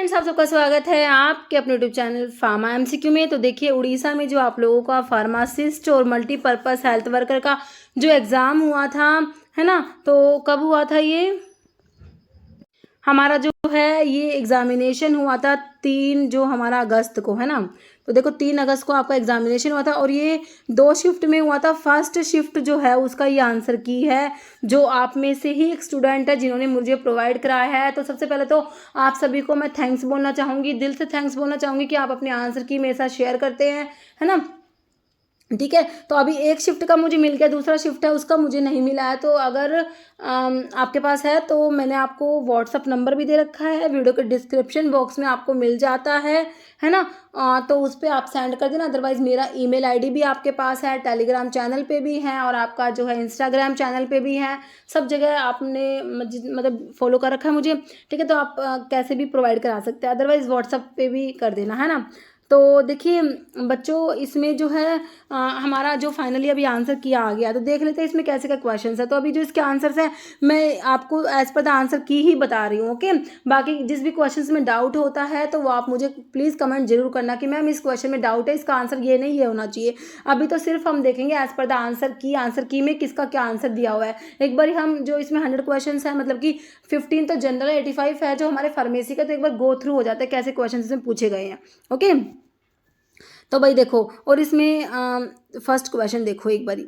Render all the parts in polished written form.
Friends, आप सबका स्वागत है आपके अपने यूट्यूब चैनल फार्मा एमसीक्यू में। तो देखिए, उड़ीसा में जो आप लोगों का फार्मासिस्ट और मल्टीपर्पस हेल्थ वर्कर का जो एग्ज़ाम हुआ था, है ना, तो कब हुआ था ये हमारा जो है ये एग्जामिनेशन हुआ था 3 जो हमारा अगस्त को, है ना। तो देखो 3 अगस्त को आपका एग्जामिनेशन हुआ था और ये 2 शिफ्ट में हुआ था। फर्स्ट शिफ्ट जो है उसका ये आंसर की है जो आप में से ही एक स्टूडेंट है जिन्होंने मुझे प्रोवाइड कराया है। तो सबसे पहले तो आप सभी को मैं थैंक्स बोलना चाहूँगी, दिल से थैंक्स बोलना चाहूँगी कि आप अपने आंसर की मेरे साथ शेयर करते हैं, है ना। ठीक है, तो अभी एक शिफ्ट का मुझे मिल गया, दूसरा शिफ्ट है उसका मुझे नहीं मिला है। तो अगर आपके पास है तो मैंने आपको व्हाट्सअप नंबर भी दे रखा है, वीडियो के डिस्क्रिप्शन बॉक्स में आपको मिल जाता है ना। तो उस पर आप सेंड कर देना। अदरवाइज़ मेरा ईमेल आईडी भी आपके पास है, टेलीग्राम चैनल पे भी है और आपका जो है इंस्टाग्राम चैनल पे भी है। सब जगह आपने मतलब फॉलो कर रखा है मुझे, ठीक है। तो आप कैसे भी प्रोवाइड करा सकते हैं, अदरवाइज़ व्हाट्सअप पे भी कर देना, है ना। तो देखिए बच्चों, इसमें जो है हमारा जो फाइनली अभी आंसर किया आ गया। तो देख लेते हैं इसमें कैसे का क्वेश्चन है। तो अभी जो इसके आंसर्स हैं मैं आपको एज पर द आंसर की ही बता रही हूँ, ओके। बाकी जिस भी क्वेश्चन में डाउट होता है तो वो आप मुझे प्लीज़ कमेंट जरूर करना कि मैम इस क्वेश्चन में डाउट है, इसका आंसर ये नहीं, ये होना चाहिए। अभी तो सिर्फ हम देखेंगे एज पर द आंसर की में किसका क्या आंसर दिया हुआ है। एक बार हम जो इसमें 100 क्वेश्चन है, मतलब कि 15 तो जनरल 85 है जो हमारे फार्मेसी का, तो एक बार गो थ्रू हो जाता है कैसे क्वेश्चन इसमें पूछे गए हैं, ओके। तो भाई देखो, और इसमें फर्स्ट क्वेश्चन देखो एक बारी।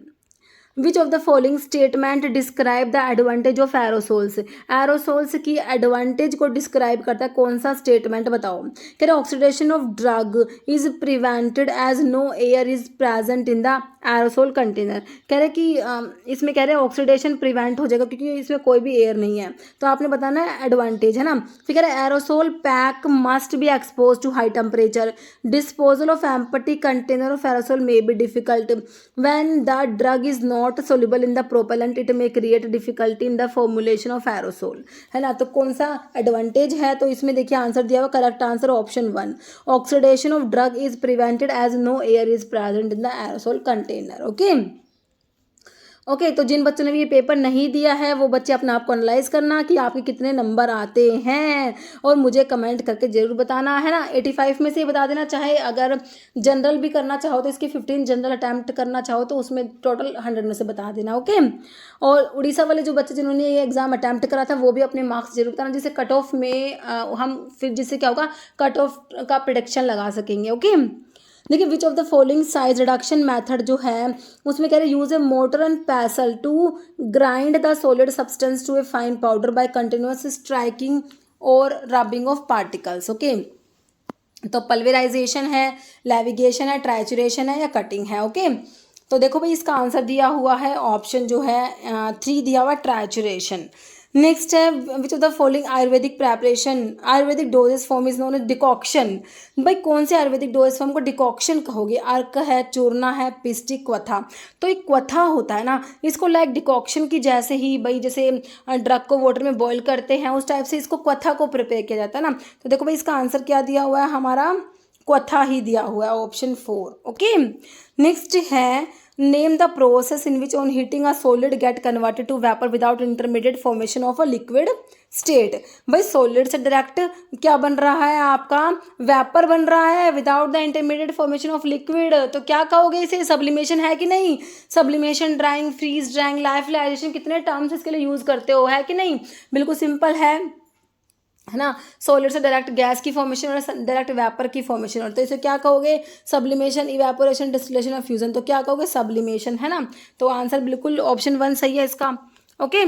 Which of the following statement describe the advantage of aerosols. Aerosols की एडवांटेज को डिस्क्राइब करता है, कौन सा स्टेटमेंट बताओ। कह रहे oxidation of drug is prevented as no air is present in the aerosol container. कह रहे कि इसमें कह रहे हैं ऑक्सीडेशन प्रिवेंट हो जाएगा क्योंकि इसमें कोई भी एयर नहीं है। तो आपने बताना है एडवांटेज, है ना। फिर कह रहे aerosol pack must be expose to high temperature. Disposal of empty container of aerosol may be difficult when the drug is not soluble in the propellant, it may create difficulty in the formulation of aerosol, है ना। तो कौन सा advantage है, तो इसमें देखिए answer दिया हुआ, correct answer option 1, oxidation of drug is prevented as no air is present in the aerosol container, okay. Okay, तो जिन बच्चों ने भी ये पेपर नहीं दिया है वो बच्चे अपना आप को एनालाइज करना कि आपके कितने नंबर आते हैं और मुझे कमेंट करके जरूर बताना, है ना। 85 में से बता देना, चाहे अगर जनरल भी करना चाहो तो इसके 15 जनरल अटैम्प्ट करना चाहो तो उसमें टोटल 100 में से बता देना, ओके। और उड़ीसा वाले जो बच्चे जिन्होंने ये एग्जाम अटैम्प्ट करा था वो भी अपने मार्क्स जरूर बताना, जिससे कट ऑफ में हम फिर जिससे क्या होगा, कट ऑफ का प्रिडिक्शन लगा सकेंगे, ओके। देखिए which of the following size reduction method जो है उसमें कह रहे use a mortar and pestle to grind the solid substance to a fine powder by continuous striking और रबिंग ऑफ पार्टिकल्स, ओके। तो पल्वेराइजेशन है, लेविगेशन है, ट्राइचुरेशन है या कटिंग है, ओके। तो देखो भाई इसका आंसर दिया हुआ है ऑप्शन जो है 3 दिया हुआ, ट्राइचुरेशन। नेक्स्ट है which of the following Ayurvedic preparation, Ayurvedic doses form is known as decoction. भाई कौन से आयुर्वेदिक डोजेस फॉर्म को डिकॉक्शन कहोगे, अर्क है, चूर्णा है, पिस्टिक, क्वथा। तो एक क्वथा होता है ना, इसको लाइक डिकॉक्शन की जैसे ही भाई जैसे ड्रग को वाटर में बॉईल करते हैं उस टाइप से इसको क्वथा को प्रिपेयर किया जाता है ना। तो देखो भाई इसका आंसर क्या दिया हुआ है, हमारा क्वथा ही दिया हुआ है, ऑप्शन 4, ओके। नेक्स्ट है name the process in which on heating a solid get converted to vapour without intermediate formation of a liquid state. भाई सॉलिड से डायरेक्ट क्या बन रहा है, आपका वेपर बन रहा है without the intermediate formation of liquid. तो क्या कहोगे इसे, सब्लिमेशन है कि नहीं। Sublimation, drying, freeze drying, lyophilization, कितने टर्म्स इसके लिए यूज करते हो, है कि नहीं। बिल्कुल सिंपल है ना। सॉलिड से डायरेक्ट गैस की फॉर्मेशन और डायरेक्ट वेपर की फॉर्मेशन, और तो इसे क्या कहोगे, सब्लिमेशन, इवेपोरेशन, डिस्टिलेशन और फ्यूजन। तो क्या कहोगे, सब्लिमेशन, है ना। तो आंसर बिल्कुल ऑप्शन 1 सही है इसका, ओके।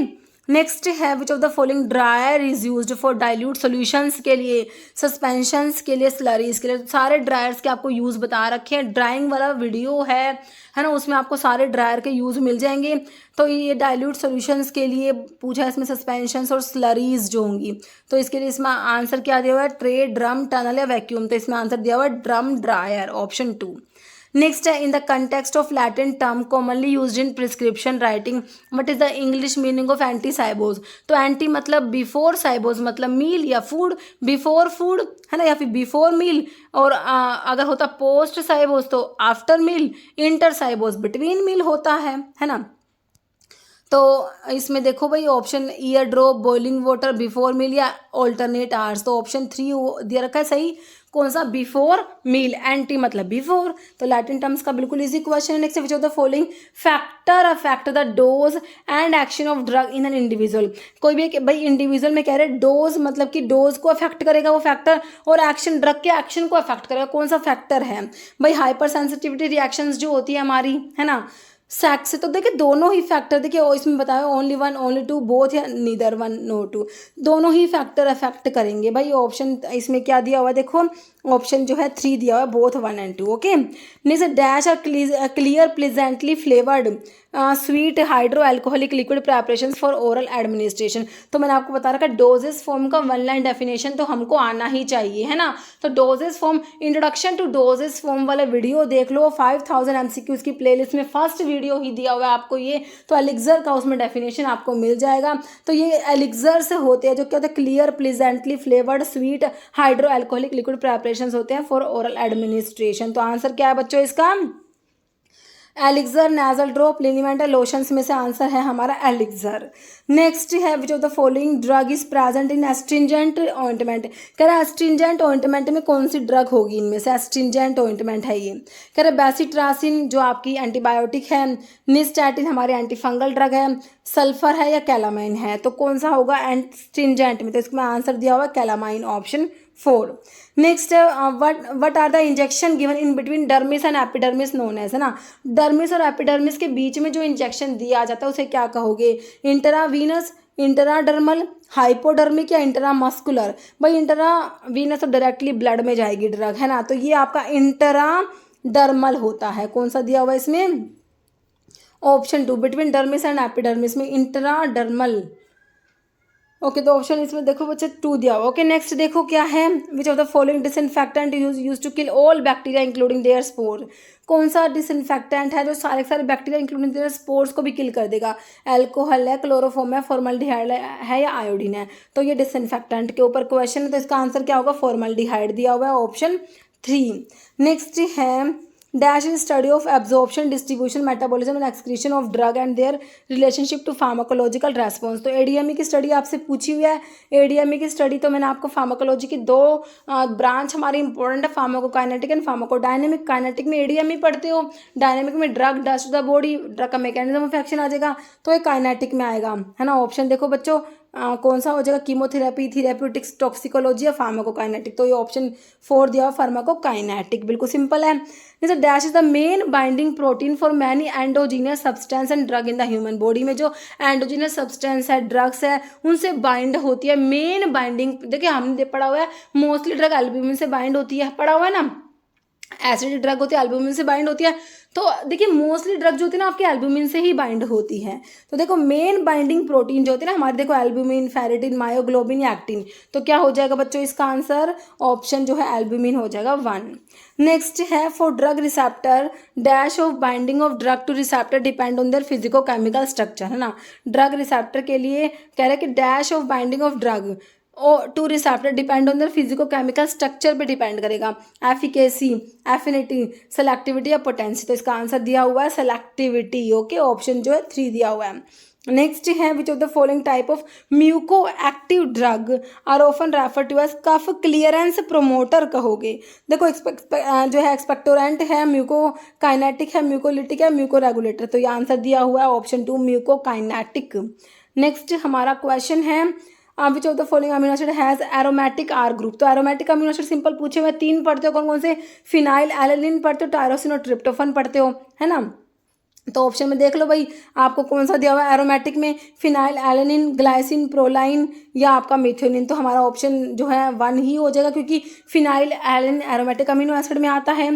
नेक्स्ट है which of the following dryer is used for dilute solutions के लिए, सस्पेंशंस के लिए, स्लरीज के लिए। सारे ड्रायर्स के आपको यूज़ बता रखे हैं, ड्राइंग वाला वीडियो है ना, उसमें आपको सारे ड्रायर के यूज़ मिल जाएंगे। तो ये डाइल्यूट सॉल्यूशंस के लिए पूछा है, इसमें सस्पेंशंस और स्लरीज जो होंगी। तो इसके लिए इसमें आंसर क्या दिया हुआ है, ट्रे, ड्रम, टनल या वैक्यूम। तो इसमें आंसर दिया हुआ है ड्रम ड्रायर, ऑप्शन 2। नेक्स्ट है in the context of Latin term commonly used in prescription writing, what is the English meaning of anti cibos. तो एंटी मतलब बिफोर, साइबोज मतलब मील या फूड, बिफोर फूड, है ना, या फिर बिफोर मील। और अगर होता पोस्ट साइबोज तो after meal, inter cibos between meal होता है ना। तो इसमें देखो भाई option ear drop, boiling water, before meal या ऑल्टरनेट आवर्स। तो ऑप्शन 3 दिया रखा है सही, कौन सा, बिफोर मील, एंटी मतलब बिफोर। तो लैटिन टर्म्स का बिल्कुल इजी क्वेश्चन है। Next, which of the following factor affect the dose and action of drug in an individual. कोई भी भाई इंडिविजुअल में कह रहे डोज मतलब कि डोज को अफेक्ट करेगा वो फैक्टर, और एक्शन ड्रग के एक्शन को अफेक्ट करेगा, कौन सा फैक्टर है भाई। हाइपर सेंसिटिविटी रिएक्शंस जो होती है हमारी, है ना, सेक्स से। तो देखिए दोनों ही फैक्टर, देखिए इसमें बताया only one, only two, both या नीदर वन, नो टू, दोनों ही फैक्टर अफेक्ट करेंगे भाई। ऑप्शन इसमें क्या दिया हुआ है देखो, ऑप्शन जो है 3 दिया हुआ है, both 1 and 2। Okay, next, dash और clear pleasantly flavoured sweet hydro alcoholic liquid preparation for oral administration. तो मैंने आपको बता रखा डोजेस फॉर्म का 1 लाइन डेफिनेशन तो हमको आना ही चाहिए, है ना। तो doses form, introduction to doses form वाला वीडियो देख लो, 5000 MCQs की प्लेलिस्ट में फर्स्ट वीडियो ही दिया हुआ है आपको ये। तो एलिक्सर का उसमें डेफिनेशन आपको मिल जाएगा। तो ये एलिक्सर से होते हैं जो क्या होता है, clear pleasantly flavoured sweet hydro alcoholic liquid preparation होते हैं फॉर ओरल एडमिनिस्ट्रेशन। तो आंसर क्या है बच्चों इसका, एलिक्सर, नेजल ड्रॉप, लिनिमेंटल लोशंस में से आंसर है हमारा एलिक्सर। नेक्स्ट है which of the following drug is present in astringent ointment. कह रहा है एस्ट्रिंजेंट ऑइंटमेंट में कौन सी ड्रग होगी, इनमें से एस्ट्रिंजेंट ऑइंटमेंट है ये। कह रहे बेसिट्रासिन जो आपकी एंटीबायोटिक है, निस्टैटिन हमारे एंटीफंगल ड्रग है, सल्फर है या कैलामाइन है। तो कौन सा होगा एस्ट्रिंजेंट में, तो इसमें आंसर दिया हुआ calamine, option 4। Next, what are the injection given in between dermis and epidermis known as, है ना। डर्मिस और एपिडर्मिस के बीच में जो इंजेक्शन दिया जाता है उसे क्या कहोगे, इंट्रावीनस, इंट्राडर्मल, हाइपोडर्मिक या इंट्रामस्कुलर। भाई इंट्रावीनस तो डायरेक्टली ब्लड में जाएगी ड्रग, है ना। तो ये आपका इंट्राडर्मल होता है, कौन सा दिया हुआ इसमें, option 2, between dermis and epidermis में इंट्राडर्मल। ओके, तो ऑप्शन इसमें देखो बच्चे 2 दिया हुआ। ओके, नेक्स्ट देखो क्या है, which of the following disinfectant use to kill all bacteria including their spore. कौन सा डिसइंफेक्टेंट है जो सारे सारे बैक्टीरिया इंक्लूडिंग देयर स्पोर्स को भी किल कर देगा। एल्कोहल है, क्लोरोफॉर्म है, फॉर्मल्डिहाइड है या आयोडीन है। तो ये डिसइंफेक्टेंट के ऊपर क्वेश्चन है, तो इसका आंसर क्या होगा, फॉर्मल्डिहाइड दिया हुआ है, ऑप्शन 3। नेक्स्ट है dash is study of absorption, distribution, metabolism and excretion of drug and their relationship to pharmacological response. तो एडीएमई की स्टडी आपसे पूछी हुई है। एडीएमई की स्टडी तो मैंने आपको फार्माकोलॉजी की 2 ब्रांच हमारी इंपॉर्टेंट है, फार्माकोकाइनेटिक एंड फार्माकोडायनेमिक। काइनेटिक में एडीएमई पढ़ते हो, डायनेमिक में drug does the body, drug का मैकेनिज्म ऑफ एक्शन आ जाएगा, तो ये काइनेटिक में आएगा, है ना। ऑप्शन देखो बच्चों कौन सा हो जाएगा, कीमोथेरेपी, थेरेप्यूटिक्स, टॉक्सिकोलॉजी या फार्माकोकाइनेटिक। तो ये ऑप्शन 4 दिया हुआ फार्माकोकाइनेटिक, बिल्कुल सिंपल है। जैसे dash is the main binding protein for many endogenous substance and drug in the human body. में जो एंडोजीनियस सब्सटेंस है, ड्रग्स है, उनसे बाइंड होती है मेन बाइंडिंग। देखिए हमने पढ़ा हुआ है मोस्टली ड्रग एल्ब्यूमिन से बाइंड होती है, पढ़ा हुआ है ना, एसिड ड्रग होती है एल्ब्यूमिन से बाइंड होती है। तो देखिए मोस्टली ड्रग जो होती है ना आपके एल्ब्यूमिन से ही बाइंड होती है। तो देखो मेन बाइंडिंग प्रोटीन जो होती है ना हमारे, देखो एल्ब्यूमिन, फेरेटिन, मायोग्लोबिन या एक्टिन। तो क्या हो जाएगा बच्चों इसका आंसर, ऑप्शन जो है एल्ब्यूमिन हो जाएगा 1। नेक्स्ट है for drug receptor dash of binding of drug two receptor depend on their physico chemical structure, है ना। ड्रग रिसेप्टर के लिए कह रहे हैं कि dash of binding of drug two receptor depend on the physico chemical structure पे depend करेगा, एफिकेसी, एफिनिटी, सेलेक्टिविटी या पोटेंसी। तो इसका आंसर दिया हुआ है सेलेक्टिविटी। ओके, ऑप्शन जो है 3 दिया हुआ है। नेक्स्ट है which of the following type of muco active drug are often refer to as cough clearance promoter कहोगे। देखो जो है एक्सपेक्टोरेंट है, म्यूको काइनेटिक है, म्यूकोलिटिक है, म्यूको रेगुलेटर। तो ये आंसर दिया हुआ है ऑप्शन 2 म्यूको काइनेटिक। नेक्स्ट हमारा क्वेश्चन है which of the following amino acid has aromatic R group. तो एरोमेटिक अमीनो एसिड सिंपल पूछे हुए 3 पढ़ते हो, कौन कौन से, फिनाइल एलानिन पढ़ते हो, टायरोसिन और ट्रिप्टोफन पढ़ते हो, है ना। तो ऑप्शन में देख लो भाई आपको कौन सा दिया हुआ है एरोमेटिक में, फिनाइल एलानिन, ग्लाइसिन, प्रोलाइन या आपका मिथ्योनिन। तो हमारा ऑप्शन जो है 1 ही हो जाएगा क्योंकि phenyl alanine aromatic amino acid में आता है।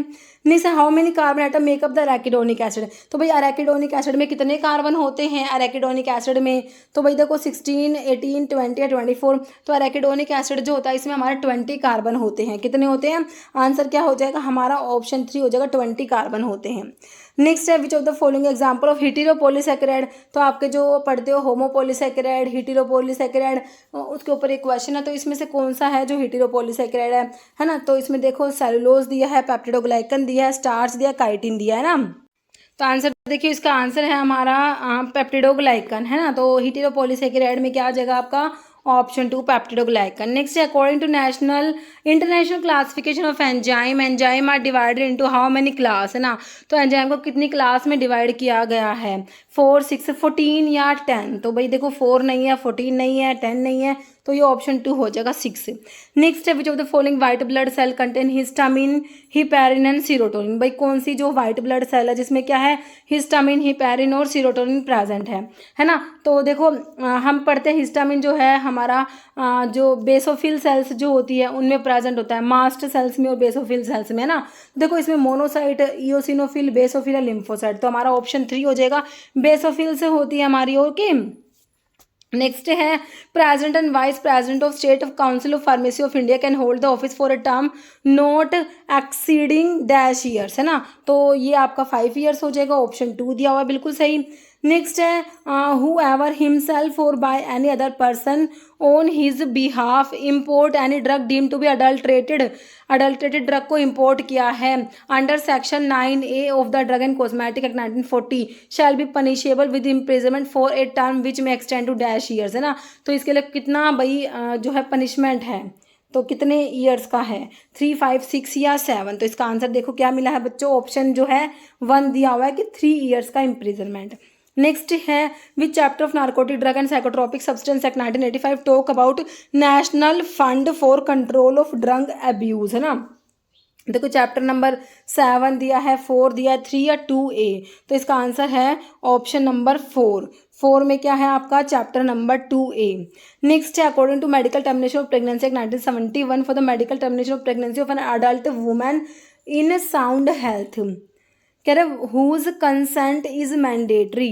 Next, how many carbon atom makeup the arachidonic acid. तो भाई अरेकिडोनिक एसिड में कितने कार्बन होते हैं अरेकिडोनिक एसिड में, तो भाई देखो 16, 18, 20 या 24। तो अरेकिडोनिक एसिड जो होता है इसमें हमारे 20 कार्बन होते हैं। कितने होते हैं, आंसर क्या हो जाएगा हमारा ऑप्शन 3 हो जाएगा, 20 कार्बन होते हैं। नेक्स्ट है which of the following example of heteropolysaccharide. तो आपके जो पढ़ते हो होमोपॉलीसैकेराइड, हेटेरोपॉलीसैकेराइड, उसके ऊपर एक क्वेश्चन है। तो इसमें से कौन सा है जो हेटेरोपॉलीसैकेराइड है ना। तो इसमें देखो सेलुलोज दिया है, पेप्टिडोग्लाइकन दिया है, स्टार्च दिया, काइटिन दिया है ना। तो आंसर देखिए इसका आंसर है हमारा पेप्टिडोग्लाइकन, है ना। तो हीटेरोपॉलीसेकेराइड में क्या आ जाएगा आपका ऑप्शन 2 पेप्टिडोग्लाइकन। नेक्स्ट है according to international classification of enzyme, enzyme are divided into how many class, है ना। तो एंजाइम को कितनी क्लास में डिवाइड किया गया है, 4, 6, 14 या 10। तो भाई देखो 4 नहीं है, 14 नहीं है, 10 नहीं है, तो ये ऑप्शन 2 हो जाएगा 6। नेक्स्ट है which of the following white blood cell contain histamine, heparin and serotonin. भाई कौन सी जो वाइट ब्लड सेल है जिसमें क्या है, हिस्टामिन, हिपैरिन और सीरोटोनिन प्रेजेंट है ना। तो देखो हम पढ़ते हैं हिस्टामिन जो है हमारा जो बेसोफिल सेल्स जो होती है उनमें प्रेजेंट होता है, मास्ट सेल्स में और बेसोफिल सेल्स में, है ना। देखो इसमें मोनोसाइट, इओसिनोफिल, बेसोफिल और लिम्फोसाइट, तो हमारा ऑप्शन 3 हो जाएगा, बेसोफिल से होती है हमारी। ओके, नेक्स्ट है president and vice president of state of council of pharmacy of India can hold the office for a term not exceeding dash years, है ना। तो ये आपका 5 ईयर्स हो जाएगा, ऑप्शन 2 दिया हुआ है, बिल्कुल सही। नेक्स्ट है हु एवर हिमसेल्फ और by any other person on his behalf import any drug deem to be adulterated drug को इम्पोर्ट किया है under section 9A of the drug and cosmetic act 1940 shall be punishable with imprisonment for a term which may extend to dash years, है ना। तो इसके लिए कितना भाई जो है पनिशमेंट है, तो कितने ईयर्स का है, 3, 5, 6 या 7। तो इसका आंसर देखो क्या मिला है बच्चों, ऑप्शन जो है 1 दिया हुआ है कि 3 ईयर्स का इम्प्रिजनमेंट। नेक्स्ट है विच chapter of narcotic drug and psychotropic substance act 1985 talk about national fund for control of drug abuse, है ना। देखो चैप्टर नंबर 7 दिया है, 4 दिया है, 3 या 2A। तो इसका आंसर है ऑप्शन नंबर 4 में क्या है आपका चैप्टर नंबर 2A। नेक्स्ट है according to medical termination of pregnancy act 1971 for the medical termination of pregnancy of an adult women in sound health, कह रहे हुज कंसेंट इज मैंडेटरी,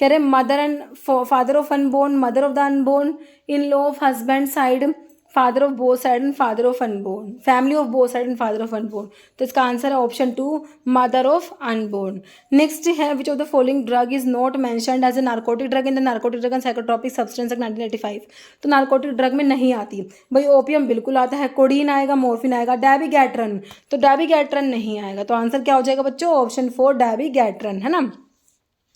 कह रहे mother and father of unborn, mother of the unborn, in law of husband side, father of both side and father of unborn, family of both side and father of unborn. तो इसका answer है option 2 mother of unborn. Next है which of the following drug is not mentioned as a narcotic drug in the narcotic drug and psychotropic substance act 1985। तो narcotic drug में नहीं आती भाई, opium बिल्कुल आता है, कोडीन आएगा, मॉर्फिन आएगा, डैबिगैट्रन, तो डैबिगैट्रन नहीं आएगा। तो आंसर क्या हो जाएगा बच्चों, ऑप्शन 4 डैबिगैट्रन, है ना,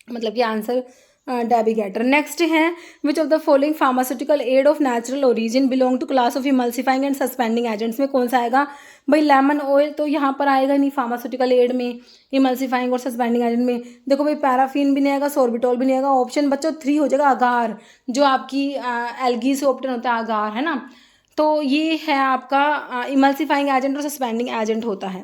मतलब कि आंसर डैबिगैट्रन। नेक्स्ट है which of the following pharmaceutical aid of natural origin belong to class of emulsifying and suspending agents में कौन सा आएगा भाई, लेमन ऑयल तो यहाँ पर आएगा नहीं फार्मास्यूटिकल एड में, इमल्सिफाइंग और सस्पेंडिंग एजेंट में। देखो भाई पैराफिन भी नहीं आएगा, सोर्बिटॉल भी नहीं आएगा, ऑप्शन बच्चों 3 हो जाएगा अगार, जो आपकी एल्गी से ऑप्टेन होता है अगार, है ना। तो ये है आपका इमल्सिफाइंग एजेंट और सस्पेंडिंग एजेंट होता है।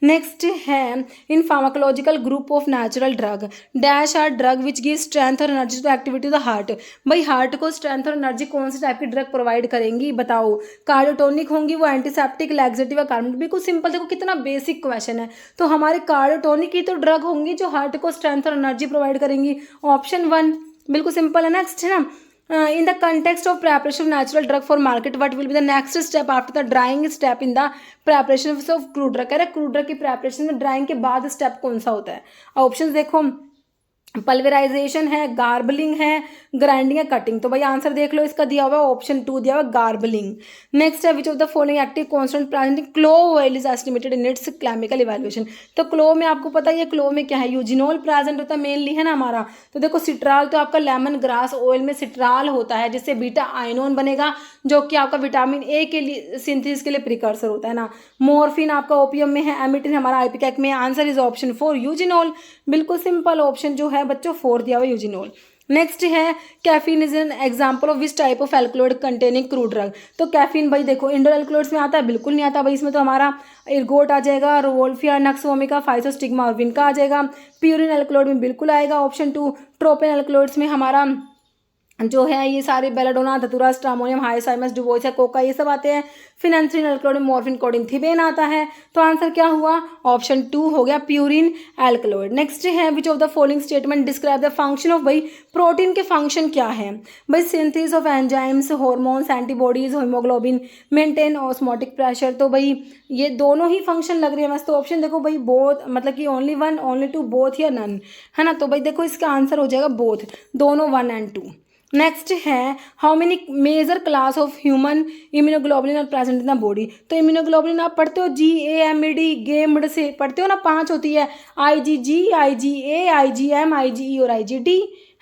नेक्स्ट है in pharmacological group of natural drug dash are drug which give strength और energy to activity the heart. भाई हार्ट को स्ट्रेंथ और एनर्जी कौन सी टाइप की ड्रग प्रोवाइड करेंगी बताओ, कार्डियोटोनिक होंगी, वो एंटीसेप्टिक, लैक्सेटिव या कार्बन। बिल्कुल सिंपल, देखो कितना बेसिक क्वेश्चन है। तो हमारे कार्डियोटोनिक की तो ड्रग होंगी जो हार्ट को स्ट्रेंथ और एनर्जी प्रोवाइड करेंगी, ऑप्शन 1 बिल्कुल सिंपल है। नेक्स्ट है ना in the context of preparation of natural drug for market what will be the next step after the drying step in the preparation of crude drug, कह रहे crude drug की preparation में drawing के बाद step कौन सा होता है, ऑप्शन देखो पल्वराइजेशन है, गार्बलिंग है, ग्राइंडिंग है, कटिंग। तो भाई आंसर देख लो, इसका दिया हुआ ऑप्शन 2 दिया हुआ गार्बलिंग। नेक्स्ट है which of the following active constant present in clove oil is estimated in its chemical evaluation. तो क्लोव में आपको पता है क्लोव में क्या है, यूजिनोल प्रेजेंट होता है मेनली, है ना हमारा। तो देखो सिट्राल तो आपका लेमन ग्रास ऑयल में सिट्राल होता है जिससे बीटा आयनोन बनेगा जो कि आपका विटामिन ए के लिए सिंथेसिस के लिए प्रिकर्सर होता है ना। मॉर्फिन आपका ओपियम में है, एमिटिन हमारा आइपिकैक में। आंसर इज ऑप्शन 4 यूजिनोल, बिल्कुल सिंपल ऑप्शन जो है बच्चों 4 दिया हुआ यूजिनोल। नेक्स्ट है caffeine is an example of which type of alkaloid containing crude drug. तो कैफीन भाई देखो इंडोर एल्कलॉइड्स में आता है, बिल्कुल नहीं आता भाई, इसमें तो हमारा इर्गोट आ जाएगा, रोवोल्फिया, नक्सोमिका, फाइसोस्टिग्मा और विनका आ जाएगा। प्यूरिन एल्कलॉइड में बिल्कुल आएगा ऑप्शन 2। ट्रोपेन एल्कलॉइड्स में हमारा जो है ये सारे बेलाडोना, धतूरा, स्ट्रामोनियम, हाइसाइमस, डुबोइस, कोका, ये सब आते हैं। फिनेंथ्रीन एल्कलॉइड में मॉर्फिन, कोडिन, थिबेन आता है। तो आंसर क्या हुआ, ऑप्शन 2 हो गया प्यूरिन एल्कलॉइड। नेक्स्ट है which of the following statement describe the function of, भाई प्रोटीन के फंक्शन क्या है भाई, synthesis of enzymes, hormones, antibodies, haemoglobin, maintain osmotic pressure. तो भाई ये दोनों ही फंक्शन लग रही है वैसे तो ऑप्शन देखो भाई बोथ, मतलब कि ओनली 1, ओनली 2, बोथ या नन, है ना। तो भाई देखो इसका आंसर हो जाएगा बोथ, दोनों 1 और 2। नेक्स्ट है how many major class of human immunoglobulin are present in the body. तो इम्यूनोग्लोबुलिन आप पढ़ते हो GAMD गेमड से पढ़ते हो ना, 5 होती है, IgG, IgA, IgM, IgE और IgD,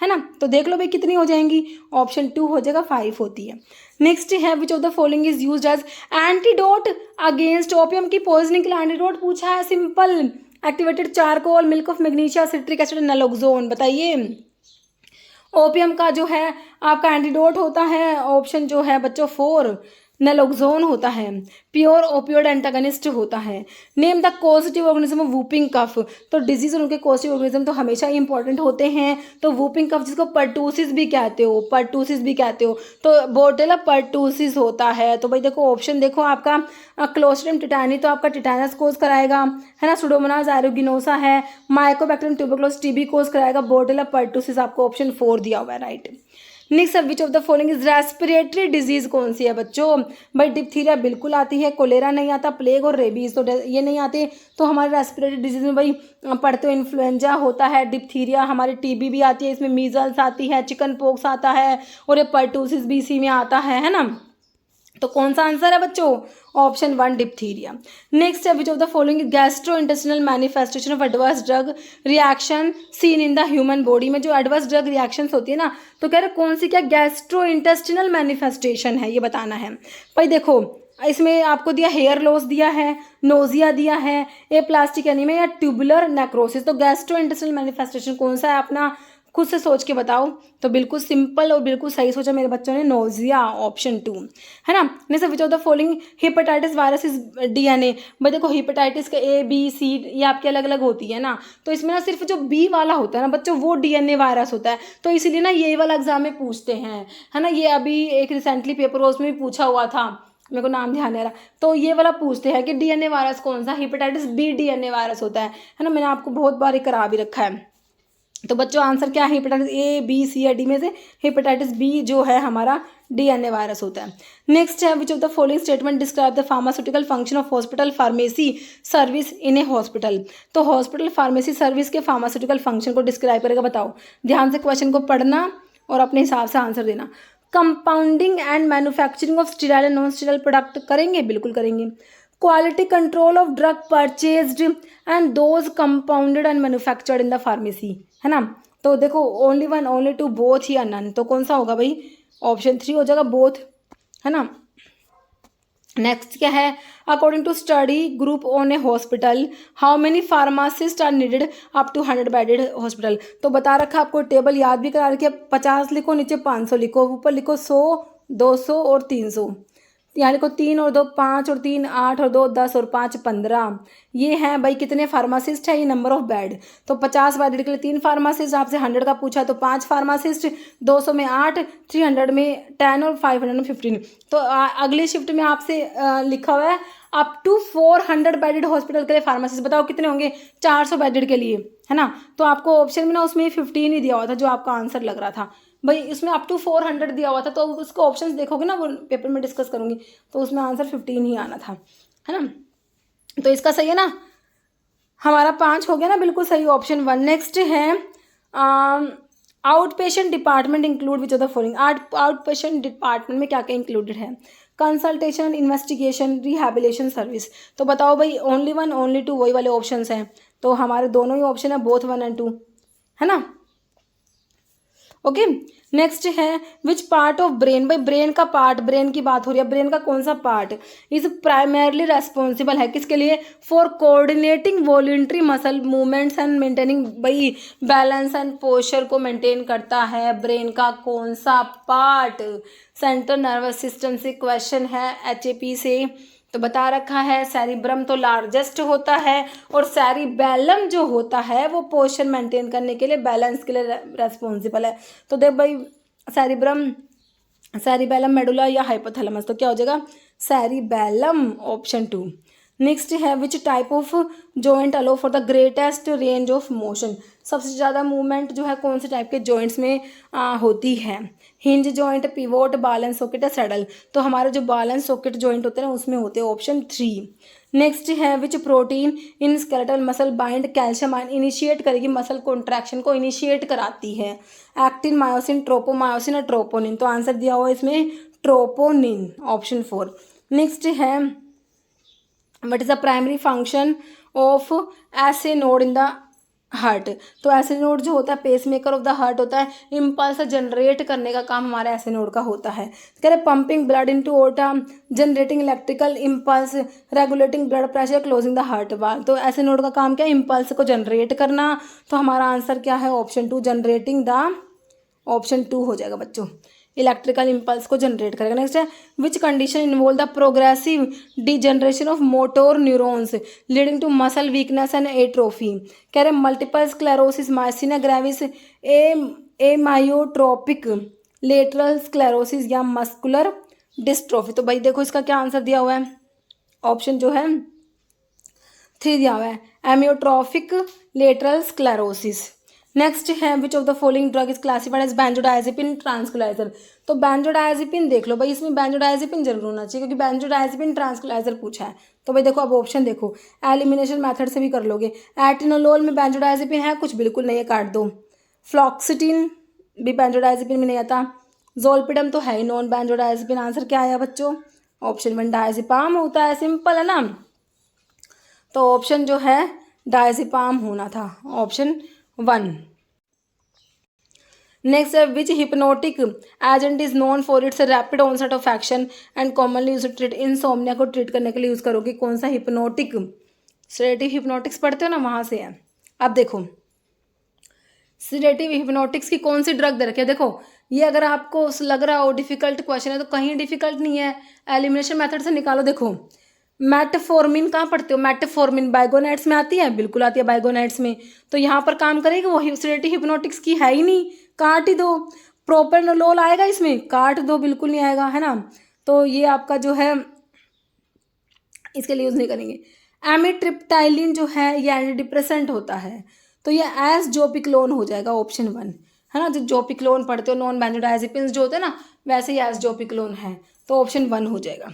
है ना। तो देख लो भाई कितनी हो जाएंगी, ऑप्शन 2 हो जाएगा, 5 होती है। नेक्स्ट है which of the following is used as antidote against opium की पॉइजनिंग के लिए एंटीडोट पूछा है, simple, activated charcoal, milk of magnesia, citric acid, naloxone. बताइए ओपियम का जो है आपका एंटीडोट होता है, ऑप्शन जो है बच्चों 4 नलोक्सोन होता है, प्योर ओपियोड एंटागनिस्ट होता है। Name the causative organism of whooping cough. तो डिजीज और उनके कॉजेटिव ऑर्गेनिज्म तो हमेशा ही इंपॉर्टेंट होते हैं। तो वूपिंग कफ जिसको पर्टूसिस भी कहते हो, पर्टूसिस भी कहते हो, तो बोटेला पर्टूसिस होता है। तो भाई देखो ऑप्शन देखो आपका क्लोस्ट्रिडियम टिटानी तो आपका टिटानस कोज कराएगा, है ना। सुडोमोनास एरोगिनोसा है, माइकोबैक्टीरियम ट्यूबरकुलोसिस TB कोज कराएगा, बोटेला पर्टूसिस आपको ऑप्शन 4 दिया हुआ है, right. Next which of the following is respiratory disease कौन सी है बच्चों। भाई डिप्थीरिया बिल्कुल आती है, कोलेरा नहीं आता, प्लेग और रेबीज तो ये नहीं आते। तो हमारे रेस्पिरेटरी डिजीज में भाई पढ़ते हो इन्फ्लुएंजा होता है, डिप्थीरिया, हमारी TB भी आती है, इसमें मीजल्स आती है, चिकन पॉक्स आता है और ये पर्टूसिस भी इसी में आता है ना। तो कौन सा आंसर है बच्चों, ऑप्शन 1 डिप्थीरिया। नेक्स्ट है which of the following gastro intestinal manifestation of adverse drug reaction seen in the human body. में जो एडवर्स ड्रग रिएक्शंस होती है ना, तो कह रहे कौन सी क्या गैस्ट्रो इंटेस्टिनल मैनिफेस्टेशन है, ये बताना है। भाई देखो इसमें आपको दिया हेयर लॉस दिया है, नोजिया दिया है, प्लास्टिक एनीमिया या ट्यूबुलर नेक्रोसिस। तो गैस्ट्रो इंटेस्टिनल मैनिफेस्टेशन कौन सा है, अपना खुद से सोच के बताओ। तो बिल्कुल सिंपल और बिल्कुल सही सोचा मेरे बच्चों ने, नोजिया, ऑप्शन 2, है ना। Next which of the following hepatitis virus is DNA। भाई देखो हेपेटाइटिस का A B C ये आपके अलग अलग होती है ना, तो इसमें ना सिर्फ जो B वाला होता है ना बच्चों वो DNA वायरस होता है। तो इसीलिए ना ये वाला एग्जाम में पूछते हैं, है ना। ये अभी एक रिसेंटली पेपर उसमें भी पूछा हुआ था, मेरे को नाम ध्यान नहीं आ रहा। तो ये वाला पूछते हैं कि DNA वायरस कौन सा, हेपेटाइटिस B DNA वायरस होता है ना। मैंने आपको बहुत बार करा भी रखा है। तो बच्चों आंसर क्या है, हेपेटाइटिस A B C या D में से हेपेटाइटिस B जो है हमारा DNA वायरस होता है। नेक्स्ट है which of the following statement describe the pharmaceutical function of hospital pharmacy service in A hospital. तो हॉस्पिटल फार्मेसी सर्विस के फार्मास्यूटिकल फंक्शन को डिस्क्राइब करेगा, बताओ। ध्यान से क्वेश्चन को पढ़ना और अपने हिसाब से आंसर देना। Compounding and manufacturing of sterile and non sterile product करेंगे, बिल्कुल करेंगे। Quality control of drug purchased and those compounded and manufactured in the pharmacy, है ना। तो देखो ओनली 1 ओनली 2 बोथ या नन, तो कौन सा होगा भाई, ऑप्शन 3 हो जाएगा, बोथ, है ना। नेक्स्ट क्या है, according to study group on a hospital how many pharmacist are needed up to 100 bedded hospital. तो बता रखा आपको, टेबल याद भी करा रखी है, 50 लिखो, नीचे 500 लिखो, ऊपर लिखो 100, 200 और 300। यहाँ लिखो 3 और 2 5 और 3 8 और 2 10 और 5 15। ये हैं भाई कितने फार्मासिस्ट है, ये नंबर ऑफ बेड। तो 50 बेड के लिए 3 फार्मासिस्ट, आपसे 100 का पूछा तो 5 फार्मासिस्ट, 200 में 8, 300 में 10 और 500 में 15। तो अगली शिफ्ट में आपसे लिखा हुआ है अप टू 400 बेडेड हॉस्पिटल के लिए फार्मासिस्ट, बताओ कितने होंगे, 400 बेडेड के लिए, है ना। तो आपको ऑप्शन में ना उसमें 15 ही दिया हुआ था जो आपका आंसर लग रहा था भाई, इसमें अप टू 400 दिया हुआ था। तो उसको ऑप्शंस देखोगे ना, वो पेपर में डिस्कस करूंगी, तो उसमें आंसर 15 ही आना था, है ना। तो इसका सही है ना, हमारा 5 हो गया ना, बिल्कुल सही, ऑप्शन 1। नेक्स्ट है out patient department include which of the following. Out patient department में क्या क्या इंक्लूडेड है, कंसल्टेशन, इन्वेस्टिगेशन, रिहैबिलिटेशन सर्विस। तो बताओ भाई, ओनली 1 ओनली 2 वही वाले ऑप्शंस हैं। तो हमारे दोनों ही ऑप्शन है, बोथ 1 and 2, है ना। ओके नेक्स्ट है विच पार्ट ऑफ ब्रेन। भाई ब्रेन का पार्ट, ब्रेन की बात हो रही है, ब्रेन का कौन सा पार्ट इज प्राइमरली रेस्पॉन्सिबल है किसके लिए, for coordinating voluntary muscle movements and maintaining. भाई बैलेंस एंड पोस्चर को मेंटेन करता है ब्रेन का कौन सा पार्ट। सेंट्रल नर्वस सिस्टम से क्वेश्चन है, HAP से। तो बता रखा है सेरिब्रम तो लार्जेस्ट होता है और सेरिबेलम जो होता है वो पोस्चर मेंटेन करने के लिए, बैलेंस के लिए रेस्पॉन्सिबल है। तो देख भाई सेरिब्रम, सेरिबेलम, मेडुला या हाइपोथैलेमस, तो क्या हो जाएगा, सेरिबेलम, ऑप्शन 2। नेक्स्ट है which type of joint allow for the greatest range of motion. सबसे ज़्यादा मूवमेंट जो है कौन से टाइप के जॉइंट्स में होती है? Hinge joint, pivot, ball and socket या सैडल। तो हमारे जो बॉल एंड सॉकेट जॉइंट होते हैं उसमें होते हैं ऑप्शन 3। नेक्स्ट है which protein in skeletal muscle bind calcium ion, initiate करेगी मसल कॉन्ट्रैक्शन को इनिशिएट कराती है। एक्टिन, मायोसिन, ट्रोपोमायोसिन और ट्रोपोनिन। तो आंसर दिया हुआ है इसमें ट्रोपोनिन, ऑप्शन 4। नेक्स्ट है what is the primary function of SA node in the heart. तो ऐसे नोड जो होता है pacemaker of the heart होता है, इम्पल्स जनरेट करने का काम हमारे ऐसे नोड का होता है। कह रहे पंपिंग ब्लड इनटू ओटा, generating electrical impulse, regulating blood pressure, closing the heart वाल। तो ऐसे नोड का काम क्या है? इम्पल्स को जनरेट करना। तो हमारा आंसर क्या है? ऑप्शन 2, जनरेटिंग द, ऑप्शन 2 हो जाएगा बच्चों, इलेक्ट्रिकल इम्पल्स को जनरेट करेगा। नेक्स्ट है which condition involve the progressive degeneration of motor neurons leading to muscle weakness and atrophy. कह रहे multiple sclerosis, myasthenia gravis, amyotrophic lateral sclerosis या मस्कुलर डिस्ट्रोफी। तो भाई देखो इसका क्या आंसर दिया हुआ है? ऑप्शन जो है 3 दिया हुआ है, एमियोट्रोफिक लेटरल स्क्लेरोसिस। नेक्स्ट है which of the following drug is classified as benzodiazepine tranquilliser. तो बेंजोडायजेपिन देख लो भाई, इसमें बेंजोडायजेपिन जरूर होना चाहिए क्योंकि बेंजोडायजेपिन ट्रांसक्युलाइजर पूछा है। तो भाई देखो अब ऑप्शन देखो, एलिमिनेशन मेथड से भी कर लोगे। एटिनोलोल में बेंजोडायजेपिन है कुछ? बिल्कुल नहीं है, काट दो। फ्लॉक्सिटिन भी बेंजोडायजेपिन में नहीं आता। जोलपिडम तो है ही नॉन बेंजोडायजेपिन। आंसर क्या आया बच्चों? ऑप्शन 1 डायजेपाम होता है, सिंपल है ना। तो ऑप्शन जो है डायजेपाम होना था, ऑप्शन 1। नेक्स्ट है which hypnotic agent is known for its rapid onset of action and commonly use to treat insomnia. को ट्रीट करने के लिए यूज करोगे कौन सा हिप्नोटिक? सेडेटिव हिप्नोटिक्स पढ़ते हो ना, वहां से है। अब देखो सेडेटिव हिप्नोटिक्स की कौन सी ड्रग दे रखी है? देखो ये अगर आपको लग रहा हो डिफिकल्ट क्वेश्चन है तो कहीं डिफिकल्ट नहीं है, एलिमिनेशन मेथड से निकालो। देखो मेटफॉर्मिन कहाँ पढ़ते हो? मेटफॉर्मिन बाइगोनाइट्स में आती है, बिल्कुल आती है बाइगोनाइट्स में। तो यहाँ पर काम करेगी वो, सेडेटिव हिप्नोटिक्स की है ही नहीं, काट ही दो। प्रोपेनोलोल आएगा इसमें? काट दो, बिल्कुल नहीं आएगा, है ना। तो ये आपका जो है इसके लिए यूज नहीं करेंगे। एमिट्रिप्टाइलिन जो है ये एंटी डिप्रेसेंट होता है, तो ये एस जोपिक्लोन हो जाएगा, ऑप्शन 1, है ना। जो जोपिक्लोन पढ़ते हो नॉन बेंजोडायजेपिन्स जो होते हैं ना, वैसे ही एस जोपिक्लोन है, तो ऑप्शन 1 हो जाएगा।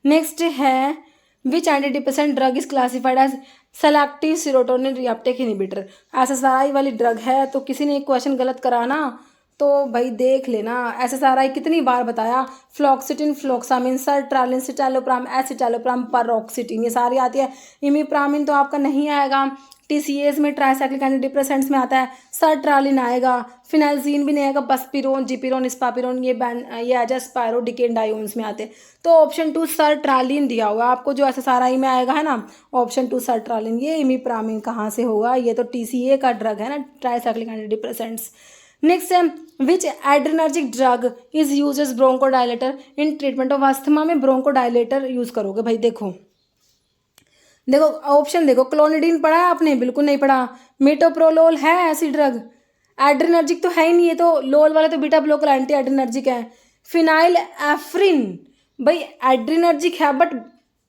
नेक्स्ट है which antidepressant drug is classified as selective serotonin reuptake inhibitor. SSRI वाली ड्रग है, तो किसी ने एक क्वेश्चन गलत कराना तो भाई देख लेना। एसएसआरआई कितनी बार बताया? फ्लॉक्सिटिन, फ्लोक्सामिन, सर्ट्रालिन, सिटालोप्राम, एसिटालोप्राम, परऑक्सिटिन, ये सारी आती है। इमिप्रामिन तो आपका नहीं आएगा। टीसीएस में ट्राइसाइक्लिक एंटी डिप्रेसेंट्स में आता है। सर्ट्रालिन आएगा, फिनाइलजीन भी नहीं आएगा। बसपिरोन, जिपिरोन, स्पापिरोन ये आजा स्पायरोडिकेंडायोन्स में आते हैं। तो ऑप्शन 2 सर्ट्रालिन दिया हुआ आपको, जो एसएसआरआई में आएगा, है ना, ऑप्शन 2 सर्ट्रालिन। ये इमिप्रामिन कहाँ से होगा? ये तो टीसीए का ड्रग है ना, ट्राइसाइक्लिक एंटी डिप्रेसेंट्स। नेक्स्ट है which adrenergic drug is use as bronchodilator in treatment of asthma. में ब्रोंकोडायलेटर यूज करोगे भाई। देखो ऑप्शन देखो, क्लोनिडीन पढ़ा है आपने? बिल्कुल नहीं पढ़ा। मिटोप्रोलोल है ऐसी ड्रग? एड्रेनर्जिक तो है ही नहीं, ये तो लोल वाले तो बीटा ब्लॉकर एंटी एड्रेनर्जिक है। फिनाइल एफ्रिन भाई एड्रेनर्जिक है, बट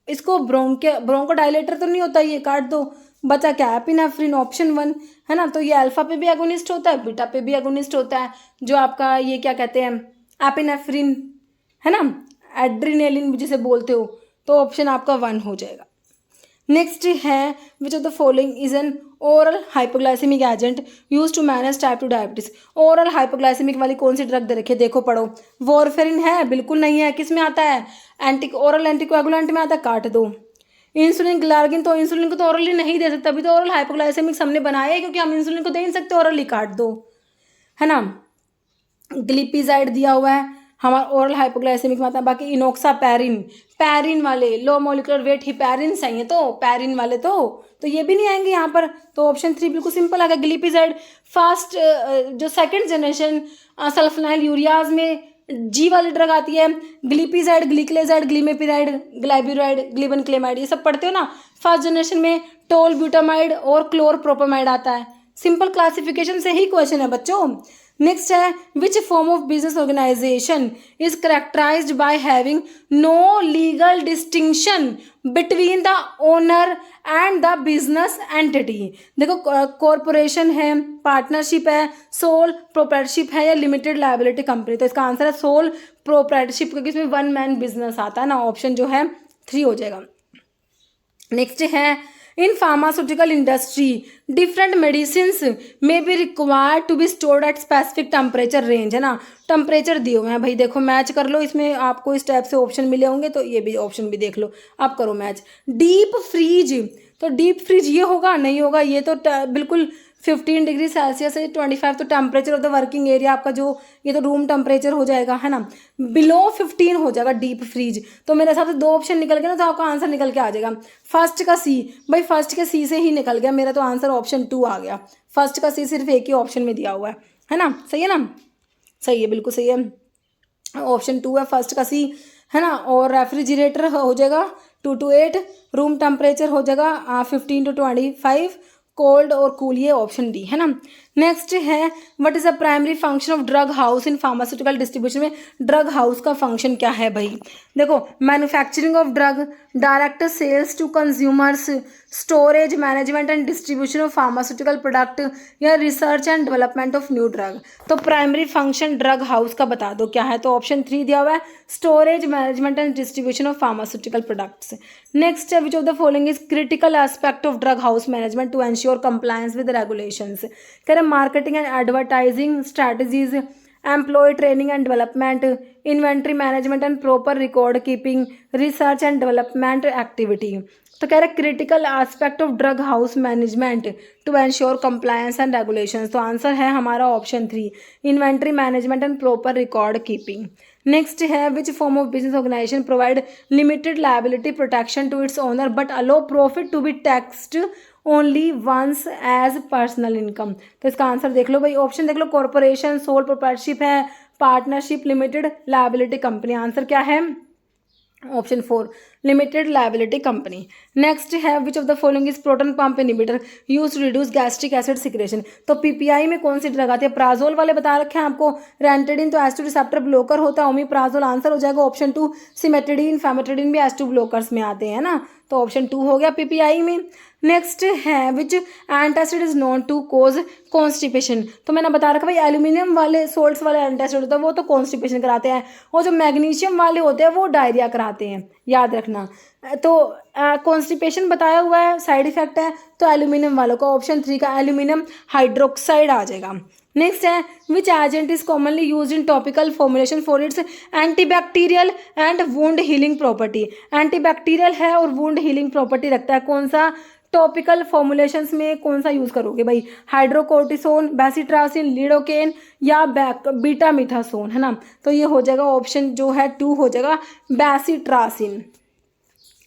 इसको ब्रोंकोडायलेटर तो नहीं होता, ये काट दो। बचा क्या? एपिनेफ्रिन, ऑप्शन 1, है ना। तो ये अल्फा पे भी एगोनिस्ट होता है, बीटा पे भी एगोनिस्ट होता है, जो आपका ये क्या कहते हैं, एपिनेफ्रिन, है ना, एड्रीनेलिन जिसे बोलते हो। तो ऑप्शन आपका 1 हो जाएगा। नेक्स्ट है which of the following is an oral hypoglycemic agent use to manage type 2 diabetes. Oral hypoglycemic वाली कौन सी ड्रग दे रखी है? देखो पढ़ो। वॉरफेरिन है? बिल्कुल नहीं है। किस में आता है? ओरल एंटीकोएगुलेंट में आता है, काट दो। इंसुलिन ग्लार्गिन, तो इंसुलिन को तो ओरली नहीं दे सकते, अभी तो ओरल हाइपोग्लाइसेमिक हमने बनाया है क्योंकि हम इंसुलिन को दे नहीं सकते ओरली, काट दो, है ना। ग्लिपिजाइड दिया हुआ है, हमारा ओरल हाइपोग्लाइसेमिक में आता है। बाकी इनोक्सा पैरिन वाले लो मोलिकुलर वेट हिपैरिन चाहिए, तो पैरिन वाले तो ये भी नहीं आएंगे यहाँ पर। तो ऑप्शन 3 बिल्कुल सिंपल आ गया, ग्लिपिजाइड। फास्ट जो सेकंड जनरेशन सल्फोनाइल यूरियाज में जी वाली ड्रग आती है, ग्लिपिजाइड, ग्लिकलेजाइड, ग्लिमेपिराइड, ग्लाइब्यूराइड, ग्लिबनक्लेमाइड, ये सब पढ़ते हो ना। फर्स्ट जनरेशन में टोल ब्यूटामाइड और क्लोरप्रोपामाइड आता है। सिंपल क्लासिफिकेशन से ही क्वेश्चन है बच्चों। नेक्स्ट है which form of business organization is characterized by having no legal distinction between the owner and the business entity. देखो कॉरपोरेशन है, पार्टनरशिप है, सोल प्रोप्राइटरशिप है या लिमिटेड लायबिलिटी कंपनी। तो इसका आंसर है सोल प्रोप्राइटरशिप, क्योंकि इसमें वन मैन बिजनेस आता है ना। ऑप्शन जो है 3 हो जाएगा। नेक्स्ट है in pharmaceutical industry different medicines may be required to be stored at specific temperature range, है ना। टेम्परेचर दिए हुए हैं भाई, देखो मैच कर लो, इसमें आपको इस टाइप से ऑप्शन मिले होंगे, तो ये भी ऑप्शन भी देख लो, आप करो मैच। डीप फ्रीज, तो डीप फ्रीज ये होगा नहीं होगा, ये तो बिल्कुल 15 डिग्री सेल्सियस से 25 तो temperature of the working area आपका जो ये तो रूम टेम्परेचर हो जाएगा, है ना। बिलो 15 हो जाएगा डीप फ्रीज। तो मेरे हिसाब से 2 ऑप्शन निकल गए ना, तो आपका आंसर निकल के आ जाएगा फर्स्ट का सी। भाई फर्स्ट के सी से ही निकल गया मेरा, तो आंसर ऑप्शन 2 आ गया। फर्स्ट का सी सिर्फ एक ही ऑप्शन में दिया हुआ है ना। सही है ना, सही है, बिल्कुल सही है। ऑप्शन 2 है फर्स्ट का सी, है ना। और रेफ्रिजरेटर हो जाएगा 2 to 8, रूम टेम्परेचर हो जाएगा 15 to 25, कोल्ड और कूल, ये ऑप्शन डी, है ना। नेक्स्ट है what is the primary function of drug house in pharmaceutical distribution में ड्रग हाउस का फंक्शन क्या है भाई। देखो manufacturing of drug, direct sales to consumers, storage management and distribution of pharmaceutical product या research and development of new drug. तो primary function drug house का बता दो क्या है, तो ऑप्शन 3 दिया हुआ है storage management and distribution of pharmaceutical products. Next है which of the following is critical aspect of drug house management to ensure compliance with regulations. कह रहे marketing and advertising strategies, employ training and development, inventory management and proper record keeping, research and development activity. तो कह रहे critical aspect of drug house management to ensure compliance and regulations. तो answer है हमारा option 3 inventory management and proper record keeping. Next है which form of business organisation provide limited liability protection to its owner but allow profit to be taxed only once as personal income. तो इसका answer देख लो भाई, option देख लो corporation, sole proprietorship है, partnership, limited liability company. Answer क्या है option 4 limited liability company. Next है which of the following is proton pump inhibitor use to reduce gastric acid secretion. तो पीपीआई में कौन सी ड्रग आती है, प्राजोल वाले बता रखे हैं आपको, रेंटेडिन तो एस2 रिसेप्टर ब्लॉकर होता है, ओमिप्राजोल आंसर हो जाएगा ऑप्शन 2, सिमेट्रिडिन फेमेट्रिडिन भी एस2 ब्लॉकर्स में आते हैं ना, तो ऑप्शन 2 हो गया पीपीआई में। नेक्स्ट है which antacid is known to cause constipation. तो मैंने बता रखा भाई एल्यूमिनियम वाले सोल्ट्स वाले एंटासिड होता है वो तो कॉन्स्टिपेशन कराते हैं, और जो मैग्नीशियम वाले होते हैं वो डायरिया कराते हैं, याद रखना। तो कॉन्स्टिपेशन बताया हुआ है, साइड इफेक्ट है, तो एल्यूमिनियम वालों का ऑप्शन 3 का एल्यूमिनियम हाइड्रोक्साइड आ जाएगा। नेक्स्ट है which agent is commonly use in topical formulation for its antibacterial and wound healing property. Antibacterial है और वुंड हीलिंग प्रॉपर्टी रखता है, कौन सा टॉपिकल फॉर्मुलेशंस में कौन सा यूज करोगे भाई, हाइड्रोकोर्टिसोन, बेसिट्रासिन, लिडोकेन या बीटामिथासोन, है ना। तो ये हो जाएगा ऑप्शन जो है 2 हो जाएगा बेसिट्रासिन।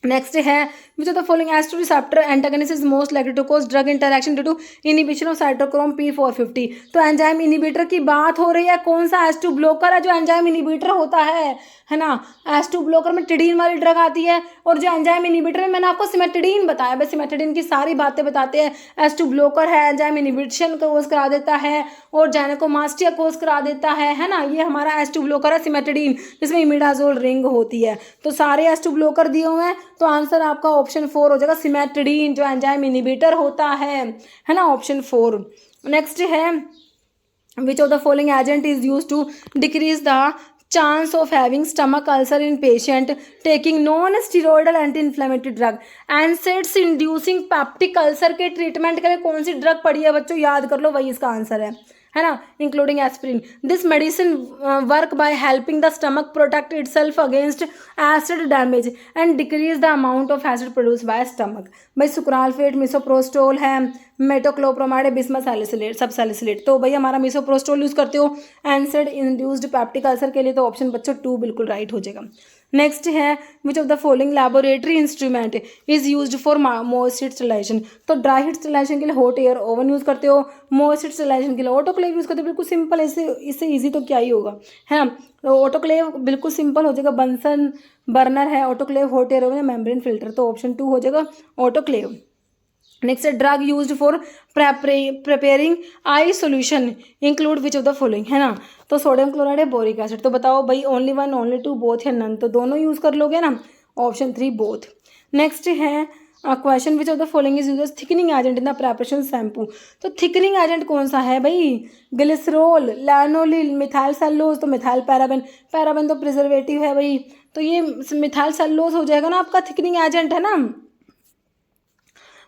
नेक्स्ट है विच ऑफ द फॉलोइंग एस2 receptor antagonist is most likely to cause drug interaction due to inhibition of cytochrome P450। तो एंजाइम इनहिबिटर की बात हो रही है, कौन सा एस2 ब्लॉकर है जो एंजाइम इनहिबिटर होता है ना। एस2 ब्लॉकर में टिडीन वाली ड्रग आती है, और जो एंजाइम इनहिबिटर में मैंने आपको सिमेट्रिडिन बताया, बस सिमेट्रिडिन की सारी बातें बताते हैं। एस2 ब्लॉकर है, एंजाइम इनहिबिशन कोज करा देता है और जाइनेकोमास्टिया कोज करा देता है ना। ये हमारा एस2 ब्लॉकर है सिमेट्रिडिन, जिसमें इमिडाजोल रिंग होती है। तो सारे एस2 ब्लॉकर दिए हुए हैं, तो आंसर आपका ऑप्शन 4 हो जाएगा सिमेट्रिडिन जो एंजाइम इनहिबिटर होता है ना, ऑप्शन 4। नेक्स्ट है which of the following agent is use to decrease the chance of having stomach ulcer in patient taking non steroidal anti inflammatory drug. NSAIDs inducing peptic ulcer के treatment के लिए कौन सी drug पड़ी है बच्चों, याद कर लो, वही इसका आंसर है ना, including aspirin. This medicine work by helping the stomach protect itself against acid damage and decrease the amount of acid produce by stomach. भाई सुक्रालफेट, मिसोप्रोस्टोल है, मेटोक्लोप्रोमाइड, बिस्मथ सैलिसिलेट, सब सैलिसिलेट। तो भाई हमारा मिसोप्रोस्टोल यूज करते हो एनसेड induced peptic ulcer के लिए, तो ऑप्शन बच्चों 2 बिल्कुल राइट हो जाएगा। नेक्स्ट है which of the following laboratory instrument is used for moist heat sterilization. तो ड्राई हीट स्टरलाइजेशन के लिए हॉट एयर ओवन यूज करते हो, मॉइस्ट हीट स्टरलाइजेशन के लिए ऑटोक्लेव यूज करते हो। बिल्कुल सिंपल है, इससे ईजी तो क्या ही होगा, है ना। तो ऑटोक्लेव बिल्कुल सिंपल हो जाएगा, बंसन बर्नर है, autoclave hot air oven, membrane filter. तो ऑप्शन 2 हो जाएगा ऑटोक्लेव। नेक्स्ट है drug used for preparing eye solution include which of the following, है ना। तो सोडियम क्लोराइड है, बोरिक एसिड। तो बताओ भाई only one, only two, both या नन, तो दोनों यूज़ कर लोगे ना, ऑप्शन 3 बोथ। नेक्स्ट है question which of the following is use thickening agent in the preparation shampoo. तो थिकनिंग एजेंट कौन सा है भाई, ग्लिसरोल, लैनोलिल, मिथाइल सेल्लोज, तो मिथाइल पैराबेन, पैराबेन तो प्रिजर्वेटिव है भाई, तो ये मिथाइल सेल्लोज हो जाएगा ना आपका थिकनिंग एजेंट, है ना।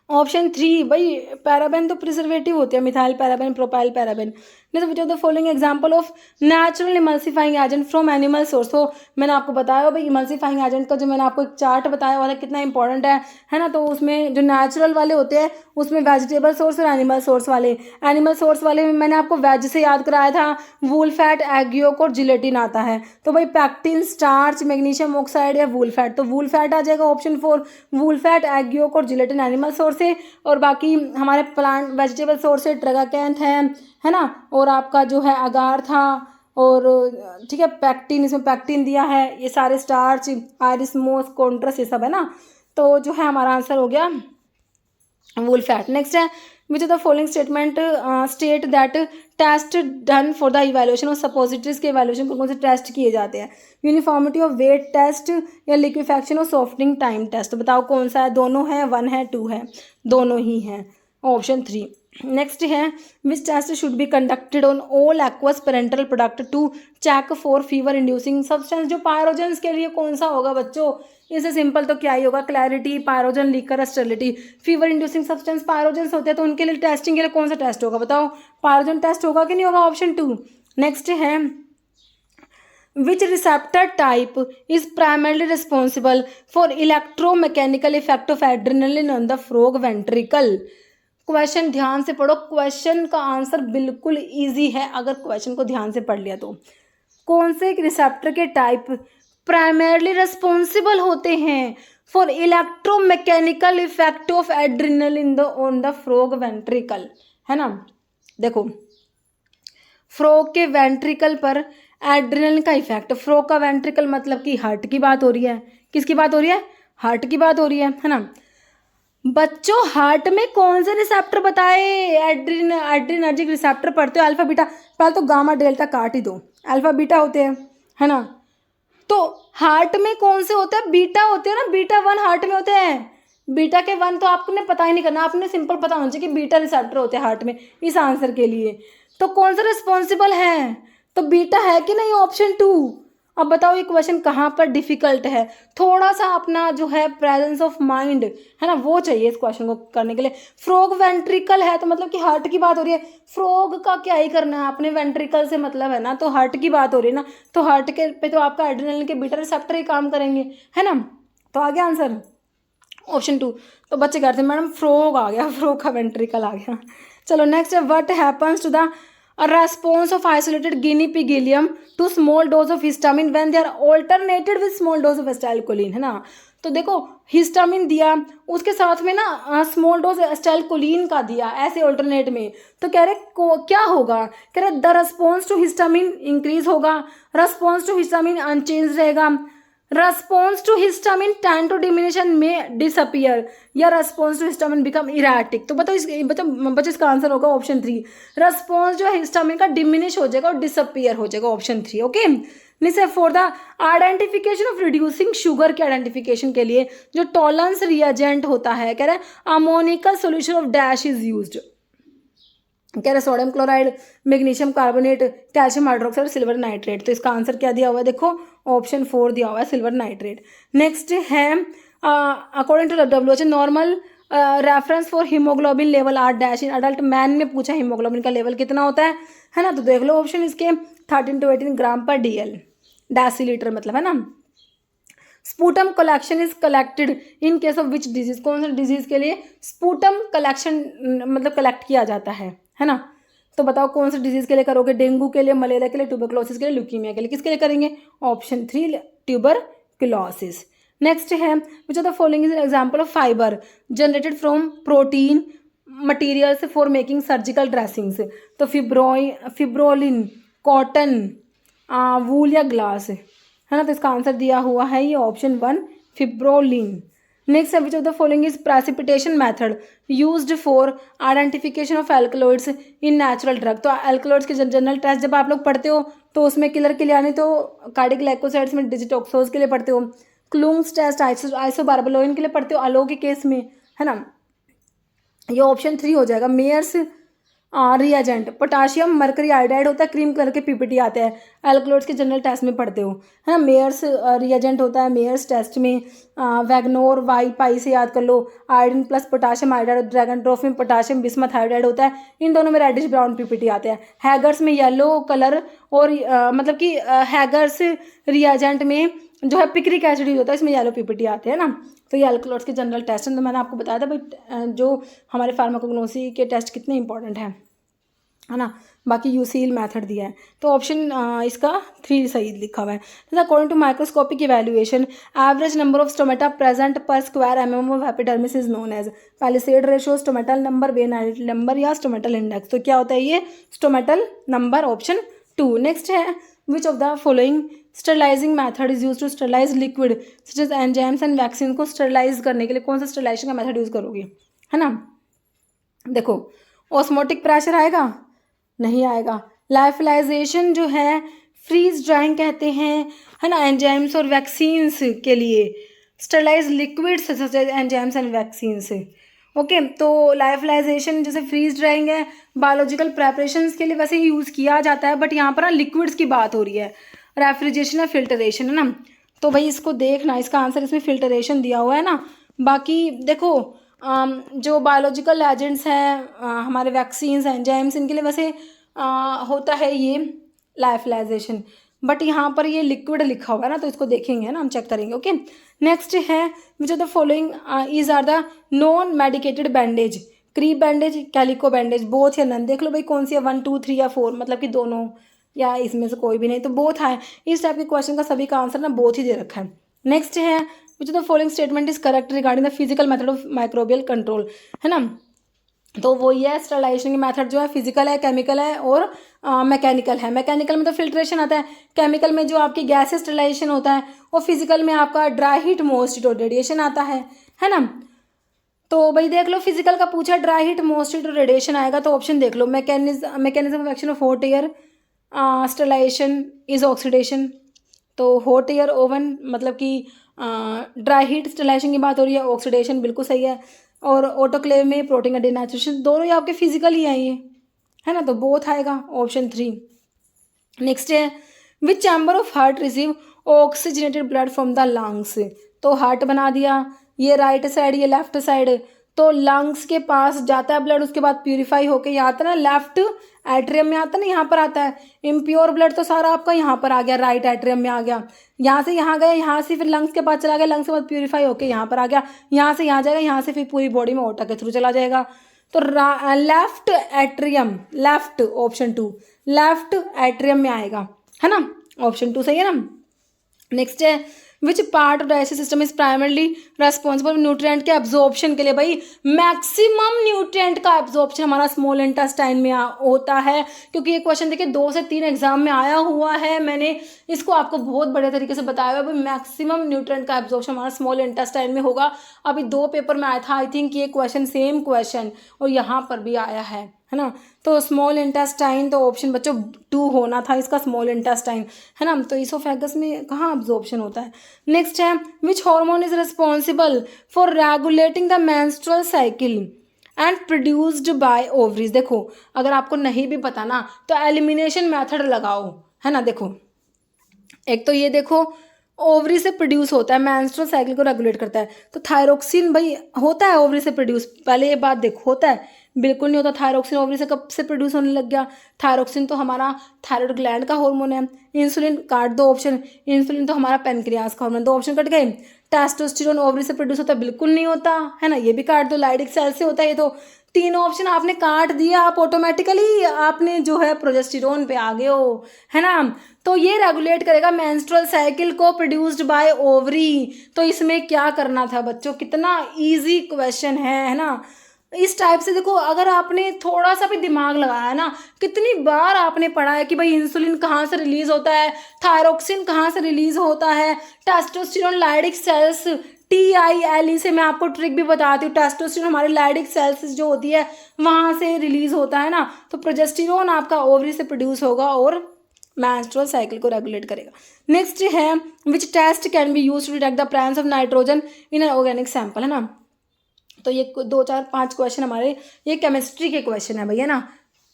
ऑप्शन 3 भाई, पैराबेन तो प्रिजर्वेटिव होते हैं, methyl paraben, propyl paraben. Next which of the following example of natural emulsifying agent from animal source. तो मैंने आपको बताया भाई इमल्सिफाइंग एजेंट का जो मैंने आपको एक चार्ट बताया हुआ था कितना इंपॉर्टेंट है ना। तो उसमें जो नेचुरल वाले होते हैं उसमें वेजिटेबल सोर्स और एनिमल सोर्स वाले, एनिमल सोर्स वाले में मैंने आपको वेज से याद कराया था, वूल फैट, एग योक और जिलेटिन आता है। तो भाई पैक्टिन, स्टार्च, मैग्नीशियम ऑक्साइड या वूल फैट, तो वूल फैट आ जाएगा option 4, wool fat, egg yolk और जिलेटिन एनिमल सोर्स है, और बाकी हमारे प्लांट वेजिटेबल सोर्स से ट्रगाकैंथ है ना, और आपका जो है अगार था, और ठीक है पैक्टिन, इसमें पैक्टिन दिया है, ये सारे स्टार्च, आयरिस मोस, कॉन्ट्रस, ये सब है ना। तो जो है हमारा आंसर हो गया वूल फैट। नेक्स्ट है which of the following statement state that test done for the evaluation of suppositories के इवैल्यूएशन को कौन से टेस्ट किए जाते हैं, यूनिफॉर्मिटी ऑफ वेट टेस्ट या लिक्विफैक्शन और सॉफ्टनिंग टाइम टेस्ट। बताओ कौन सा है, दोनों है, 1 है, 2 है, दोनों ही हैं, ऑप्शन 3। नेक्स्ट है which test should be conducted on all aqueous parenteral product to check for fever inducing substance. जो पायरोजेंस के लिए कौन सा होगा बच्चों, इससे सिंपल तो क्या ही होगा, clarity, pyrogen, liquor, sterility. Fever inducing substance pyrogens होते हैं, तो उनके लिए टेस्टिंग के लिए कौन सा टेस्ट होगा, बताओ पायरोजन टेस्ट होगा कि नहीं होगा, ऑप्शन 2। नेक्स्ट है which receptor type is primarily responsible for electromechanical effect of adrenaline on the frog ventricle। Question ध्यान से पढ़ो, क्वेश्चन का आंसर बिल्कुल इजी है अगर क्वेश्चन को ध्यान से पढ़ लिया तो। कौन से रिसेप्टर के टाइप प्राइमरली रिस्पॉन्सिबल होते हैं for electromechanical effect of adrenaline on the frog ventricle, है ना। देखो फ्रॉग के वेंट्रिकल पर एड्रेनलिन का इफेक्ट, फ्रॉग का वेंट्रिकल मतलब कि हार्ट की बात हो रही है, किसकी बात हो रही है, हार्ट की बात हो रही है ना। बच्चों हार्ट में कौन से रिसेप्टर बताए, एड्रीनर्जिक रिसेप्टर पढ़ते हो, अल्फा बीटा, पहले तो गामा डेल्टा काट ही दो, अल्फा बीटा होते हैं, है ना। तो हार्ट में कौन से होते हैं, बीटा होते हैं ना, बीटा 1 हार्ट में होते हैं, बीटा के 1 तो आपने पता ही नहीं करना, आपने सिंपल पता होना चाहिए कि बीटा रिसेप्टर होते हैं हार्ट में इस आंसर के लिए। तो कौन सा रिस्पॉन्सिबल है, तो बीटा है कि नहीं, ऑप्शन 2। अब बताओ ये क्वेश्चन कहाँ पर डिफिकल्ट है, थोड़ा सा अपना जो है प्रेजेंस ऑफ माइंड है ना वो चाहिए इस क्वेश्चन को करने के लिए। फ्रॉग वेंट्रिकल है तो मतलब कि हार्ट की बात हो रही है, फ्रॉग का क्या ही करना है, अपने वेंट्रिकल से मतलब है ना, तो हार्ट की बात हो रही है ना, तो हार्ट के पे तो आपका एड्रेनलिन के बीटा रिसेप्टर ही काम करेंगे, है ना। तो आ गया आंसर ऑप्शन 2। तो बच्चे कहते हैं मैडम फ्रॉग आ गया, फ्रॉग का वेंट्रिकल आ गया। चलो नेक्स्ट है what happens to the a response of isolated guinea pig ileum to small dose of histamine when they are alternated with small dose of acetylcholine, है ना। तो देखो हिस्टामिन दिया उसके साथ में ना स्मॉल डोज एस्टाइलकोलिन का दिया ऐसे ऑल्टरनेट में, तो कह रहे क्या होगा, कह रहे the response to histamine increase होगा, रेस्पॉन्स टू हिस्टामिन अनचेंज रहेगा, response to histamine tend to diminution में डिसअपियर, या response to histamine become erratic. तो बताओ बच्चों इसका आंसर होगा ऑप्शन 3, रेस्पॉन्स जो है हिस्टामिन का डिमिनिश हो जाएगा और डिसअपियर हो जाएगा, option 3। Okay nice for the identification of reducing sugar के आइडेंटिफिकेशन के लिए जो टॉलरेंस रिएजेंट होता है, कह रहे हैं ammoniacal solution of dash is used, कह रहे sodium chloride, magnesium carbonate, calcium hydroxide, silver nitrate. तो इसका आंसर क्या दिया हुआ है, देखो ऑप्शन 4 दिया हुआ है, सिल्वर नाइट्रेट। नेक्स्ट है according to WHO normal reference for haemoglobin level are dash in adult man में पूछा हीमोग्लोबिन का लेवल कितना होता है ना। तो देख लो ऑप्शन इसके 13 to 18 ग्राम पर DL डेसीलीटर मतलब, है ना। Sputum collection is collected in case of which disease, कौन सा डिजीज के लिए स्पूटम कलेक्शन मतलब कलेक्ट किया जाता है ना। तो बताओ कौन सा डिजीज के लिए करोगे, डेंगू के लिए, मलेरिया के लिए, ट्यूबरक्लोसिस के लिए, ल्यूकीमिया के लिए, किसके लिए करेंगे, ऑप्शन 3 ट्यूबरक्लोसिस। नेक्स्ट है which of the following is an example of fibre generated from protein materials for making surgical dressings. तो फिब्रोलिन, कॉटन, वूल या ग्लास, है ना। तो इसका आंसर दिया हुआ है ये ऑप्शन 1 फिब्रोलिन। नेक्स्ट है which of the following is precipitation method used for identification of alkaloids in natural drug. तो एल्कलॉइड्स के जनरल टेस्ट जब आप लोग पढ़ते हो तो उसमें किलर के लिए आने तो कार्डिक ग्लाइकोसाइड्स में डिजिटॉक्सोज के लिए पढ़ते हो, क्लूंग्स टेस्ट आइसोबार्बलोइन के लिए पढ़ते हो अलो के केस में, है ना। ये ऑप्शन 3 हो जाएगा। Mayer's reagent potassium mercury iodide होता है, क्रीम कलर के पीपीटी आते हैं, एल्कलॉइड्स के जनरल टेस्ट में पढ़ते हो, है ना। मेयर्स रिएजेंट होता है मेयर्स टेस्ट में, वैगनोर वाई पाई से याद कर लो, iodine plus potassium iodide, dragon trophy में पोटाशियम बिस्मथ आयोडाइड होता है, इन दोनों में रेडिश ब्राउन पीपीटी आते हैं। हैगर्स में येलो कलर और मतलब कि हैगर्स रिएजेंट में जो है पिक्रिक एसिड यूज होता है, इसमें येलो पीपीटी आते हैं ना। तो ये एल्कलॉइड्स के जनरल टेस्ट हैं। तो मैंने आपको बताया था भाई जो हमारे फार्माकोग्नोसी के टेस्ट कितने इंपॉर्टेंट हैं, है ना। बाकी यूसील मेथड दिया है तो ऑप्शन इसका 3 सही लिखा हुआ है। तो according to microscopic evaluation average number of stomata present per square mm of epidermis is known as palisade ratio, stomatal number, vein number या स्टोमेटल इंडेक्स। तो क्या होता है ये स्टोमेटल नंबर, ऑप्शन 2। नेक्स्ट है which of the following sterilising method is use to sterilise liquid such as enzymes and vaccine. को sterilise करने के लिए कौन सा स्टरलाइजेशन का मेथड यूज करोगे, है ना। देखो ऑस्मोटिक प्रेशर आएगा, नहीं आएगा। लाइफलाइजेशन जो है फ्रीज ड्राइंग कहते हैं, है ना, एंजाइम्स और वैक्सीन्स के लिए। Sterilise liquids such as enzymes and vaccines, okay. तो लाइफलाइजेशन जैसे फ्रीज ड्राइंग है बायोलॉजिकल प्रेपरेशंस के लिए वैसे ही यूज़ किया जाता है, बट यहाँ पर ना लिक्विड्स की बात हो रही है। रेफ्रिजरेशन या फिल्टरेशन, है ना। तो भाई इसको देखना, इसका आंसर इसमें फिल्टरेशन दिया हुआ है ना। बाकी देखो जो बायोलॉजिकल एजेंट्स हैं हमारे वैक्सीन्स एंजाइम्स, इनके लिए वैसे होता है ये लाइफलाइजेशन, बट यहाँ पर ये लिक्विड लिखा हुआ है ना, तो इसको देखेंगे ना, हम चेक करेंगे, ओके। नेक्स्ट है which of the following is are the non medicated bandage, crepe bandage, calico bandage, both या नन। देख लो भाई कौन सी है, 1 2 3 या 4, मतलब कि दोनों या इसमें से कोई भी नहीं, तो बोथ है। इस टाइप के क्वेश्चन का सभी का आंसर ना बोथ ही दे रखा है। नेक्स्ट है which of the following statement is correct regarding the physical method of microbial control, है ना। तो वो ये स्टरलाइजेशन की मेथड जो है फिजिकल है, केमिकल है और मैकेनिकल है। मैकेनिकल में तो फिल्ट्रेशन आता है, केमिकल में जो आपकी गैसेस स्टरलाइजेशन होता है, और फिजिकल में आपका ड्राई हीट मोस्ट हीट और रेडिएशन आता है ना। तो भाई देख लो फिजिकल का पूछा, ड्राई हीट मोस्ट हीट और रेडिएशन आएगा, तो ऑप्शन देख लो mechanism of action of hot air sterilisation is oxidation. तो हॉट एयर ओवन मतलब कि ड्राई हीट स्टरलाइजेशन की बात हो रही है, ऑक्सीडेशन बिल्कुल सही है। और ऑटोक्लेव में प्रोटीन का डिनेचुरेशन, दोनों ही आपके फिजिकल ही हैं ये, है ना। तो बोथ आएगा, ऑप्शन 3। नेक्स्ट है which chamber of heart receive oxygenated blood from the lungs. तो हार्ट बना दिया, ये राइट साइड ये लेफ्ट साइड, तो लंग्स के पास जाता है ब्लड, उसके बाद प्यूरिफाई होके यहाँ आता है ना, लेफ्ट एट्रियम में आता है ना, यहाँ पर आता है। इम्प्योर ब्लड तो सारा आपका यहाँ पर आ गया, राइट एट्रियम में आ गया, यहाँ से यहाँ गया, यहाँ से फिर लंग्स के पास चला गया, लंग्स के बाद प्यूरिफाई होके यहाँ पर आ गया, यहाँ से यहाँ जाएगा, यहाँ से फिर पूरी बॉडी में ओटा के थ्रू चला जाएगा। तो left atrium, left, option 2 left atrium में आएगा, है ना, ऑप्शन 2 सही है ना। नेक्स्ट है which part of digestive system is primarily responsible nutrient के एब्जॉर्प्शन के लिए। भाई मैक्सिमम न्यूट्रिएंट का एब्जॉर्प्शन हमारा स्मॉल इंटेस्टाइन में होता है, क्योंकि ये क्वेश्चन देखिए 2 से 3 एग्जाम में आया हुआ है, मैंने इसको आपको बहुत बढ़िया तरीके से बताया हुआ है। मैक्सिमम न्यूट्रिएंट का एब्जॉर्प्शन हमारा स्मॉल इंटेस्टाइन में होगा। अभी 2 पेपर में आया था आई थिंक ये क्वेश्चन, सेम क्वेश्चन, और यहाँ पर भी आया है ना। तो स्मॉल इंटेस्टाइन, तो ऑप्शन बच्चों 2 होना था इसका, स्मॉल इंटेस्टाइन, है ना। तो इसोफेगस में कहाँ अब्जॉर्प्शन होता है। नेक्स्ट है which hormone is responsible for regulating the menstrual cycle and produced by ovaries. देखो अगर आपको नहीं भी पता ना तो एलिमिनेशन मेथड लगाओ, है ना। देखो एक तो ये देखो ओवरी से प्रोड्यूस होता है, मेंस्ट्रुअल साइकिल को रेगुलेट करता है, तो थायरोक्सिन भाई होता है ओवरी से प्रोड्यूस। पहले ये बात देखो, होता है? बिल्कुल नहीं होता। थायरोक्सिन ओवरी से कब से प्रोड्यूस होने लग गया? थायरोक्सिन तो हमारा थायराइड ग्लैंड का हार्मोन है। इंसुलिन काट दो ऑप्शन, इंसुलिन तो हमारा पेनक्रियास का हार्मोन, 2 ऑप्शन कट गए। टेस्टोस्टेरोन ओवरी से प्रोड्यूस होता है? बिल्कुल नहीं होता, है ना, ये भी काट दो। लाइडिक सेल से होता है, ये तो 3 ऑप्शन आपने काट दिया, आप ऑटोमेटिकली आपने जो है प्रोजेस्टेरोन पे आ गए हो, है ना। तो ये रेगुलेट करेगा मेंस्ट्रुअल साइकिल को, प्रोड्यूस्ड बाय ओवरी। तो इसमें क्या करना था बच्चों, कितना इजी क्वेश्चन है ना। इस टाइप से देखो, अगर आपने थोड़ा सा भी दिमाग लगाया ना, कितनी बार आपने पढ़ा है कि भाई इंसुलिन कहाँ से रिलीज होता है, थायरोक्सिन कहाँ से रिलीज होता है, टेस्टोस्टेरोन, लाइडिक सेल्स, TILE से मैं आपको ट्रिक भी बताती हूँ। टेस्टोस्टेरोन हमारे लाइडिक सेल्स जो होती है वहाँ से रिलीज होता है ना, तो प्रोजेस्टेरोन आपका ओवरी से प्रोड्यूस होगा और मेंस्ट्रुअल साइकिल को रेगुलेट करेगा। नेक्स्ट है which test can be use to detect the presence of nitrogen in an organic sample, है ना। तो ये 2 4 5 क्वेश्चन हमारे ये केमिस्ट्री के क्वेश्चन है भैया ना,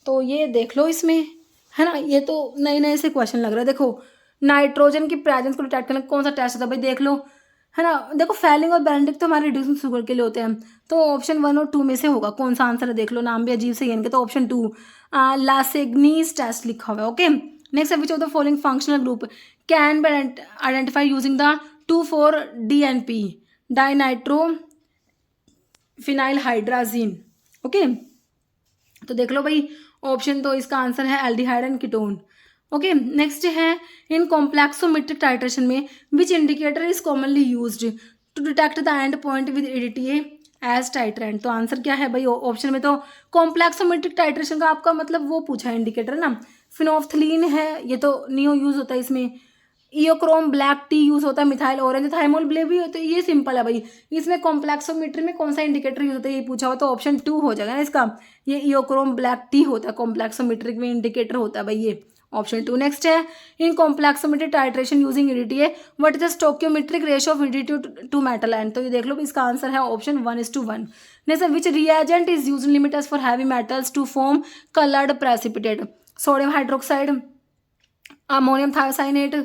तो ये देख लो इसमें, है ना। ये तो नए नए से क्वेश्चन लग रहा है। देखो नाइट्रोजन की प्रेजेंस को डिटेक्ट करना कौन सा टेस्ट होता है भाई, देख लो, है ना। देखो फैलिंग और बेरेंडिक तो हमारे रिड्यूसिंग शुगर के लिए होते हैं, तो ऑप्शन 1 और 2 में से होगा कौन सा आंसर है, देख लो, नाम भी अजीब से इनके, तो ऑप्शन 2 लासेग्नीज टेस्ट लिखा हुआ है। Okay, next which of the following functional group can be identify using the 2,4-DNP dinitro phenyl hydrazine. Okay, तो देख लो भाई, ऑप्शन तो इसका आंसर है aldehyde and ketone. Okay, next है इन कॉम्प्लेक्सोमेट्रिक टाइट्रेशन में which indicator is commonly used to detect the end point with EDTA as titrant. तो आंसर क्या है भाई, ऑप्शन में तो कॉम्प्लेक्सोमेट्रिक टाइट्रेशन का आपका मतलब वो पूछा है इंडिकेटर ना, फिनोफ्थलीन है, ये तो नियो यूज होता है इसमें, इयोक्रोम ब्लैक टी यूज होता है, मिथाइल ऑरेंज थाइमोल ब्ले भी होता है, ये सिंपल है भाई। इसमें कॉम्प्लेक्सोमेट्री में कौन सा इंडिकेटर यूज होता है ये पूछा हो, तो ऑप्शन 2 हो जाएगा ना इसका, ये इयोक्रोम ब्लैक टी होता है, कॉम्प्लेक्सोमेट्रिक में इंडिकेटर होता है भाई ये, ऑप्शन 2। नेक्स्ट है in complexometric titration using EDTA what is the stoichiometric ratio of EDTA to metal and, तो ये देख लो इसका आंसर है option 1:1। Next which reagent is used in limits for heavy metals to form coloured precipitate, sodium hydroxide, ammonium thiocyanate,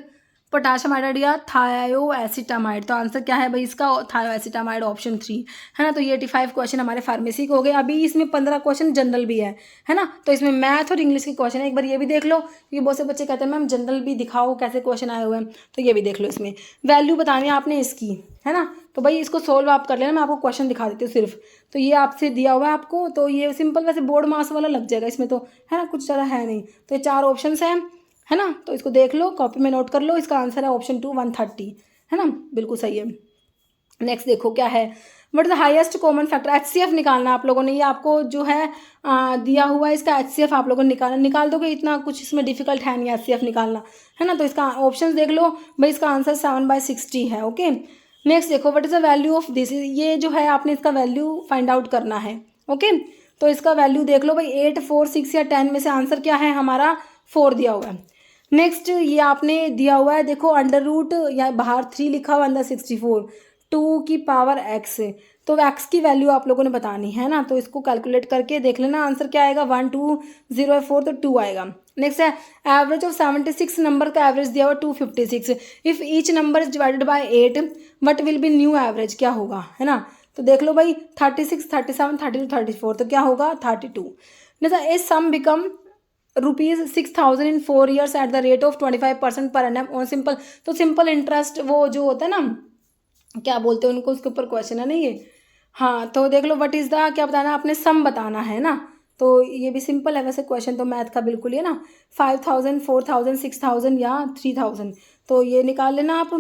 potassium hydride या thioacetamide. तो answer क्या है भाई इसका, थायोएसिटामाइड, ऑप्शन 3, है ना। तो ये 85 क्वेश्चन हमारे फार्मेसी के हो गए। अभी इसमें 15 क्वेश्चन जनरल भी है ना। तो इसमें मैथ और इंग्लिश के क्वेश्चन है, एक बार ये भी देख लो, क्योंकि बहुत से बच्चे कहते हैं मैम जनरल भी दिखाओ कैसे क्वेश्चन आए हुए हैं, तो ये भी देख लो। इसमें वैल्यू बतानी है आपने इसकी, है ना, तो भाई इसको सोल्व आप कर लेना, मैं आपको क्वेश्चन दिखा देती हूँ सिर्फ। तो ये आपसे दिया हुआ है आपको, तो ये सिंपल वैसे बोर्ड मास वाला लग जाएगा इसमें, तो है ना, कुछ ज़्यादा है नहीं। तो ये 4 ऑप्शन है ना, तो इसको देख लो, कॉपी में नोट कर लो, इसका आंसर है ऑप्शन 2 130, है ना, बिल्कुल सही है। नेक्स्ट देखो क्या है, what is the highest common factor, HCF निकालना आप लोगों ने, ये आपको जो है दिया हुआ है, इसका HCF आप लोगों ने निकाल दोगे, इतना कुछ इसमें डिफिकल्ट है नहीं HCF निकालना, है ना। तो इसका ऑप्शन देख लो भाई, इसका आंसर 7/60 है। ओके, नेक्स्ट देखो what is the value of this, ये जो है आपने इसका वैल्यू फाइंड आउट करना है। ओके, तो इसका वैल्यू देख लो भाई, 8 4 6 या 10 में से आंसर क्या है हमारा, 4 दिया हुआ है। नेक्स्ट ये आपने दिया हुआ है, देखो अंडर रूट या बाहर 3 लिखा हुआ, अंदर 64, 2 की पावर x, तो x की वैल्यू आप लोगों ने बतानी है ना। तो इसको कैलकुलेट करके देख लेना, आंसर क्या आएगा, 1 2 0 4, तो 2 आएगा। नेक्स्ट है एवरेज ऑफ 76 नंबर का एवरेज दिया हुआ 256, if each number is divided by 8 what will be new average, क्या होगा, है ना। तो देख लो भाई 36 37 32 34, तो क्या होगा 32। Next a sum become ₹6,000 in 4 years at the rate of 25% per annum on simple, तो सिंपल इंटरेस्ट वो जो होता है ना, क्या बोलते हैं उनको, उसके ऊपर क्वेश्चन है ना ये। हाँ, तो देख लो व्हाट इज द, क्या बताना आपने, सम बताना है ना। तो ये भी सिंपल है वैसे क्वेश्चन तो मैथ का बिल्कुल ही है ना, 5,000 4,000 6,000 या 3,000, तो ये निकाल लेना आप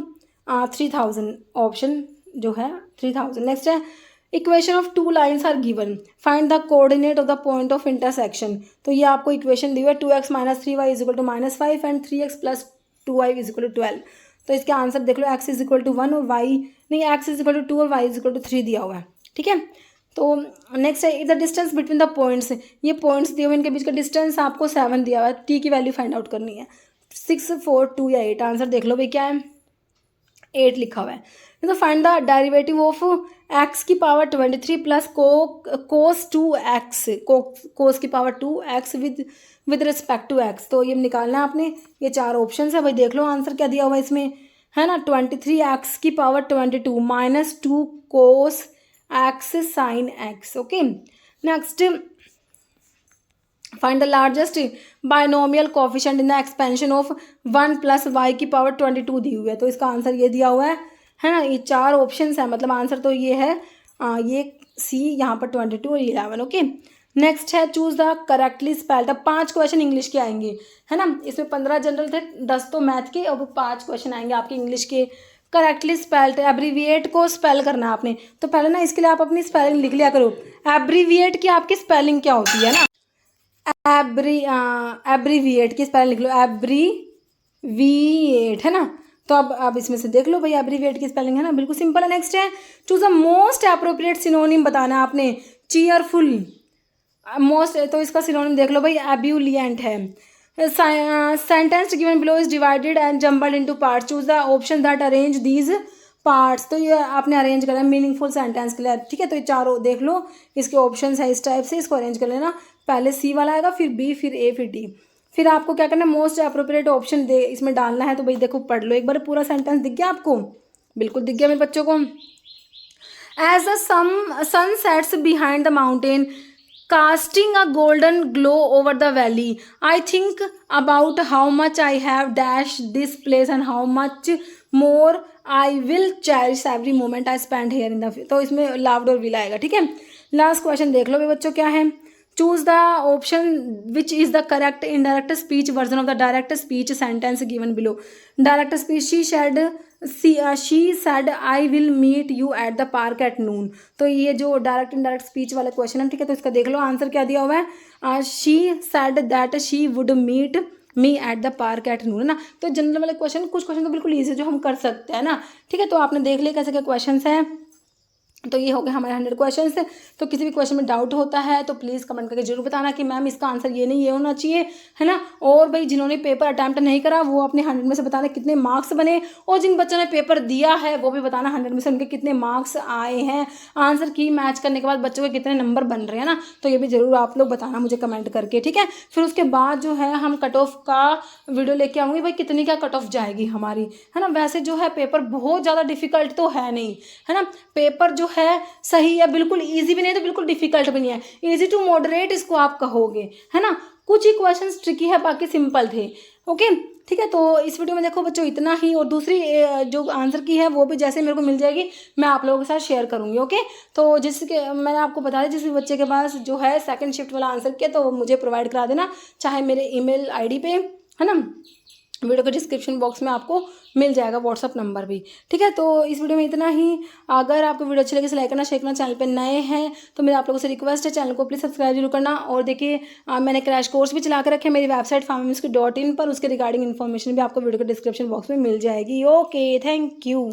3,000, ऑप्शन जो है 3,000। नेक्स्ट है equation of 2 lines are given, find the coordinate of the point of intersection. तो ये आपको इक्वेशन दी हुई है 2x - 3y = -5 and 3x + 2y = 12। तो इसके आंसर देख लो, x = 1 और y नहीं, x = 2 और y = 3 दिया हुआ है, ठीक है। तो नेक्स्ट है the distance between the points, ये पॉइंट्स दिए हुए, इनके बीच का डिस्टेंस आपको 7 दिया हुआ है, t की वैल्यू फाइंड आउट करनी है, 6 4 2 या 8, आंसर देख लो भाई क्या है, 8 लिखा हुआ है। तो find the derivative of x की power 23 plus cos 2x, cos की power 2x with respect to x, तो ये निकालना है आपने। ये 4 ऑप्शन है भाई, देख लो आंसर क्या दिया हुआ है इसमें, है ना, 23x की power 22 minus 2 cos x sin x। Okay, next find the largest binomial coefficient in the expansion of 1 + y की पावर 22 दी हुई है, तो इसका आंसर ये दिया हुआ है ना। ये 4 ऑप्शन है, मतलब आंसर तो ये है, ये सी, यहाँ पर 22 और 11। ओके, नेक्स्ट है चूज द करेक्टली स्पेल्ड, अब 5 क्वेश्चन इंग्लिश के आएंगे, है ना। इसमें 15 जनरल थे, 10 तो मैथ के, अब 5 क्वेश्चन आएंगे आपके इंग्लिश के। करेक्टली स्पेल्ड, एब्रीविएट को स्पेल करना है आपने, तो पहले ना इसके लिए आप अपनी स्पेलिंग लिख लिया करो, एब्रीविएट की आपकी स्पेलिंग क्या होती है ना, एब्रीविएट की स्पेलिंग लिख लो, एब्रीविएट, है ना। तो अब इसमें से देख लो भाई एब्रीविएट की स्पेलिंग है ना, बिल्कुल सिंपल है। नेक्स्ट है choose a most appropriate synonym बताना आपने। चीयरफुल मोस्ट, तो इसका सिनोनिम देख लो भाई एब्यूलिएंट है। Sentence given below is divided and jumbled into parts, choose the option that arrange these parts. तो ये आपने अरेंज करना है मीनिंगफुल सेंटेंस के लिए, ठीक है। तो ये चारों देख लो, इसके ऑप्शंस है इस टाइप से, इसको अरेंज कर लेना। पहले सी वाला आएगा, फिर बी, फिर ए, फिर डी। फिर आपको क्या करना है, मोस्ट अप्रोप्रिएट ऑप्शन दे इसमें डालना है। तो भाई देखो पढ़ लो एक बार, पूरा सेंटेंस दिख गया आपको? बिल्कुल दिख गया मेरे बच्चों को। As the sun sets behind the mountain casting a golden glow over the valley, I think about how much I have dashed this place and how much more I will cherish every moment I spend here in the, तो इसमें loved और will आएगा, ठीक है। Last question देख लो भाई बच्चों क्या है। Choose the option which is the correct indirect speech version of the direct speech sentence given below. Direct speech she said I will meet you at the park at noon. तो ये जो direct indirect speech वाला question है, ठीक है। तो इसका देख लो आंसर क्या दिया हुआ है, she said that she would meet me at the park at noon, है ना। तो जनरल वाले क्वेश्चन, कुछ क्वेश्चन तो बिल्कुल ईजी जो हम कर सकते हैं ना, ठीक है। तो आपने देख लिया कैसे क्या क्वेश्चन है। तो ये हो गए हमारे 100 क्वेश्चन से। तो किसी भी क्वेश्चन में डाउट होता है तो प्लीज़ कमेंट करके जरूर बताना कि मैम इसका आंसर ये नहीं, ये होना चाहिए, है ना। और भाई जिन्होंने पेपर अटैम्प्ट नहीं करा वो अपने 100 में से बताना कितने मार्क्स बने, और जिन बच्चों ने पेपर दिया है वो भी बताना 100 में से उनके कितने मार्क्स आए हैं। आंसर की मैच करने के बाद बच्चों के कितने नंबर बन रहे हैं ना, तो ये भी जरूर आप लोग बताना मुझे कमेंट करके, ठीक है। फिर उसके बाद जो है हम कट ऑफ का वीडियो लेके आऊँगी, भाई कितनी क्या कट ऑफ जाएगी हमारी, है ना। वैसे जो है पेपर बहुत ज़्यादा डिफिकल्ट तो है नहीं, है ना। पेपर जो है सही है, बिल्कुल इजी भी नहीं है तो बिल्कुल डिफिकल्ट भी नहीं है, इजी टू मॉडरेट इसको आप कहोगे, है ना। कुछ ही क्वेश्चंस ट्रिकी है, बाकी सिंपल थे, ओके, ठीक है। तो इस वीडियो में देखो बच्चों इतना ही, और दूसरी जो आंसर की है वो भी जैसे मेरे को मिल जाएगी मैं आप लोगों के साथ शेयर करूंगी, ओके। तो जिसके मैंने आपको बताया जिस भी बच्चे के पास जो है सेकंड शिफ्ट वाला आंसर किया तो मुझे प्रोवाइड करा देना, चाहे मेरे ईमेल आईडी पे, है ना। वीडियो के डिस्क्रिप्शन बॉक्स में आपको मिल जाएगा व्हाट्सअप नंबर भी, ठीक है। तो इस वीडियो में इतना ही। अगर आपको वीडियो अच्छी लगे तो लाइक करना, शेयर करना, चैनल पे नए हैं तो मेरा आप लोगों से रिक्वेस्ट है चैनल को प्लीज़ सब्सक्राइब जरूर करना। और देखिए मैंने क्रैश कोर्स भी चला कर रखे मेरी वेबसाइट farmamiski.in पर, उसके रिगार्डिंग इन्फॉर्मेशन भी आपको वीडियो के डिस्क्रिप्शन बॉक्स में मिल जाएगी। Okay, thank you.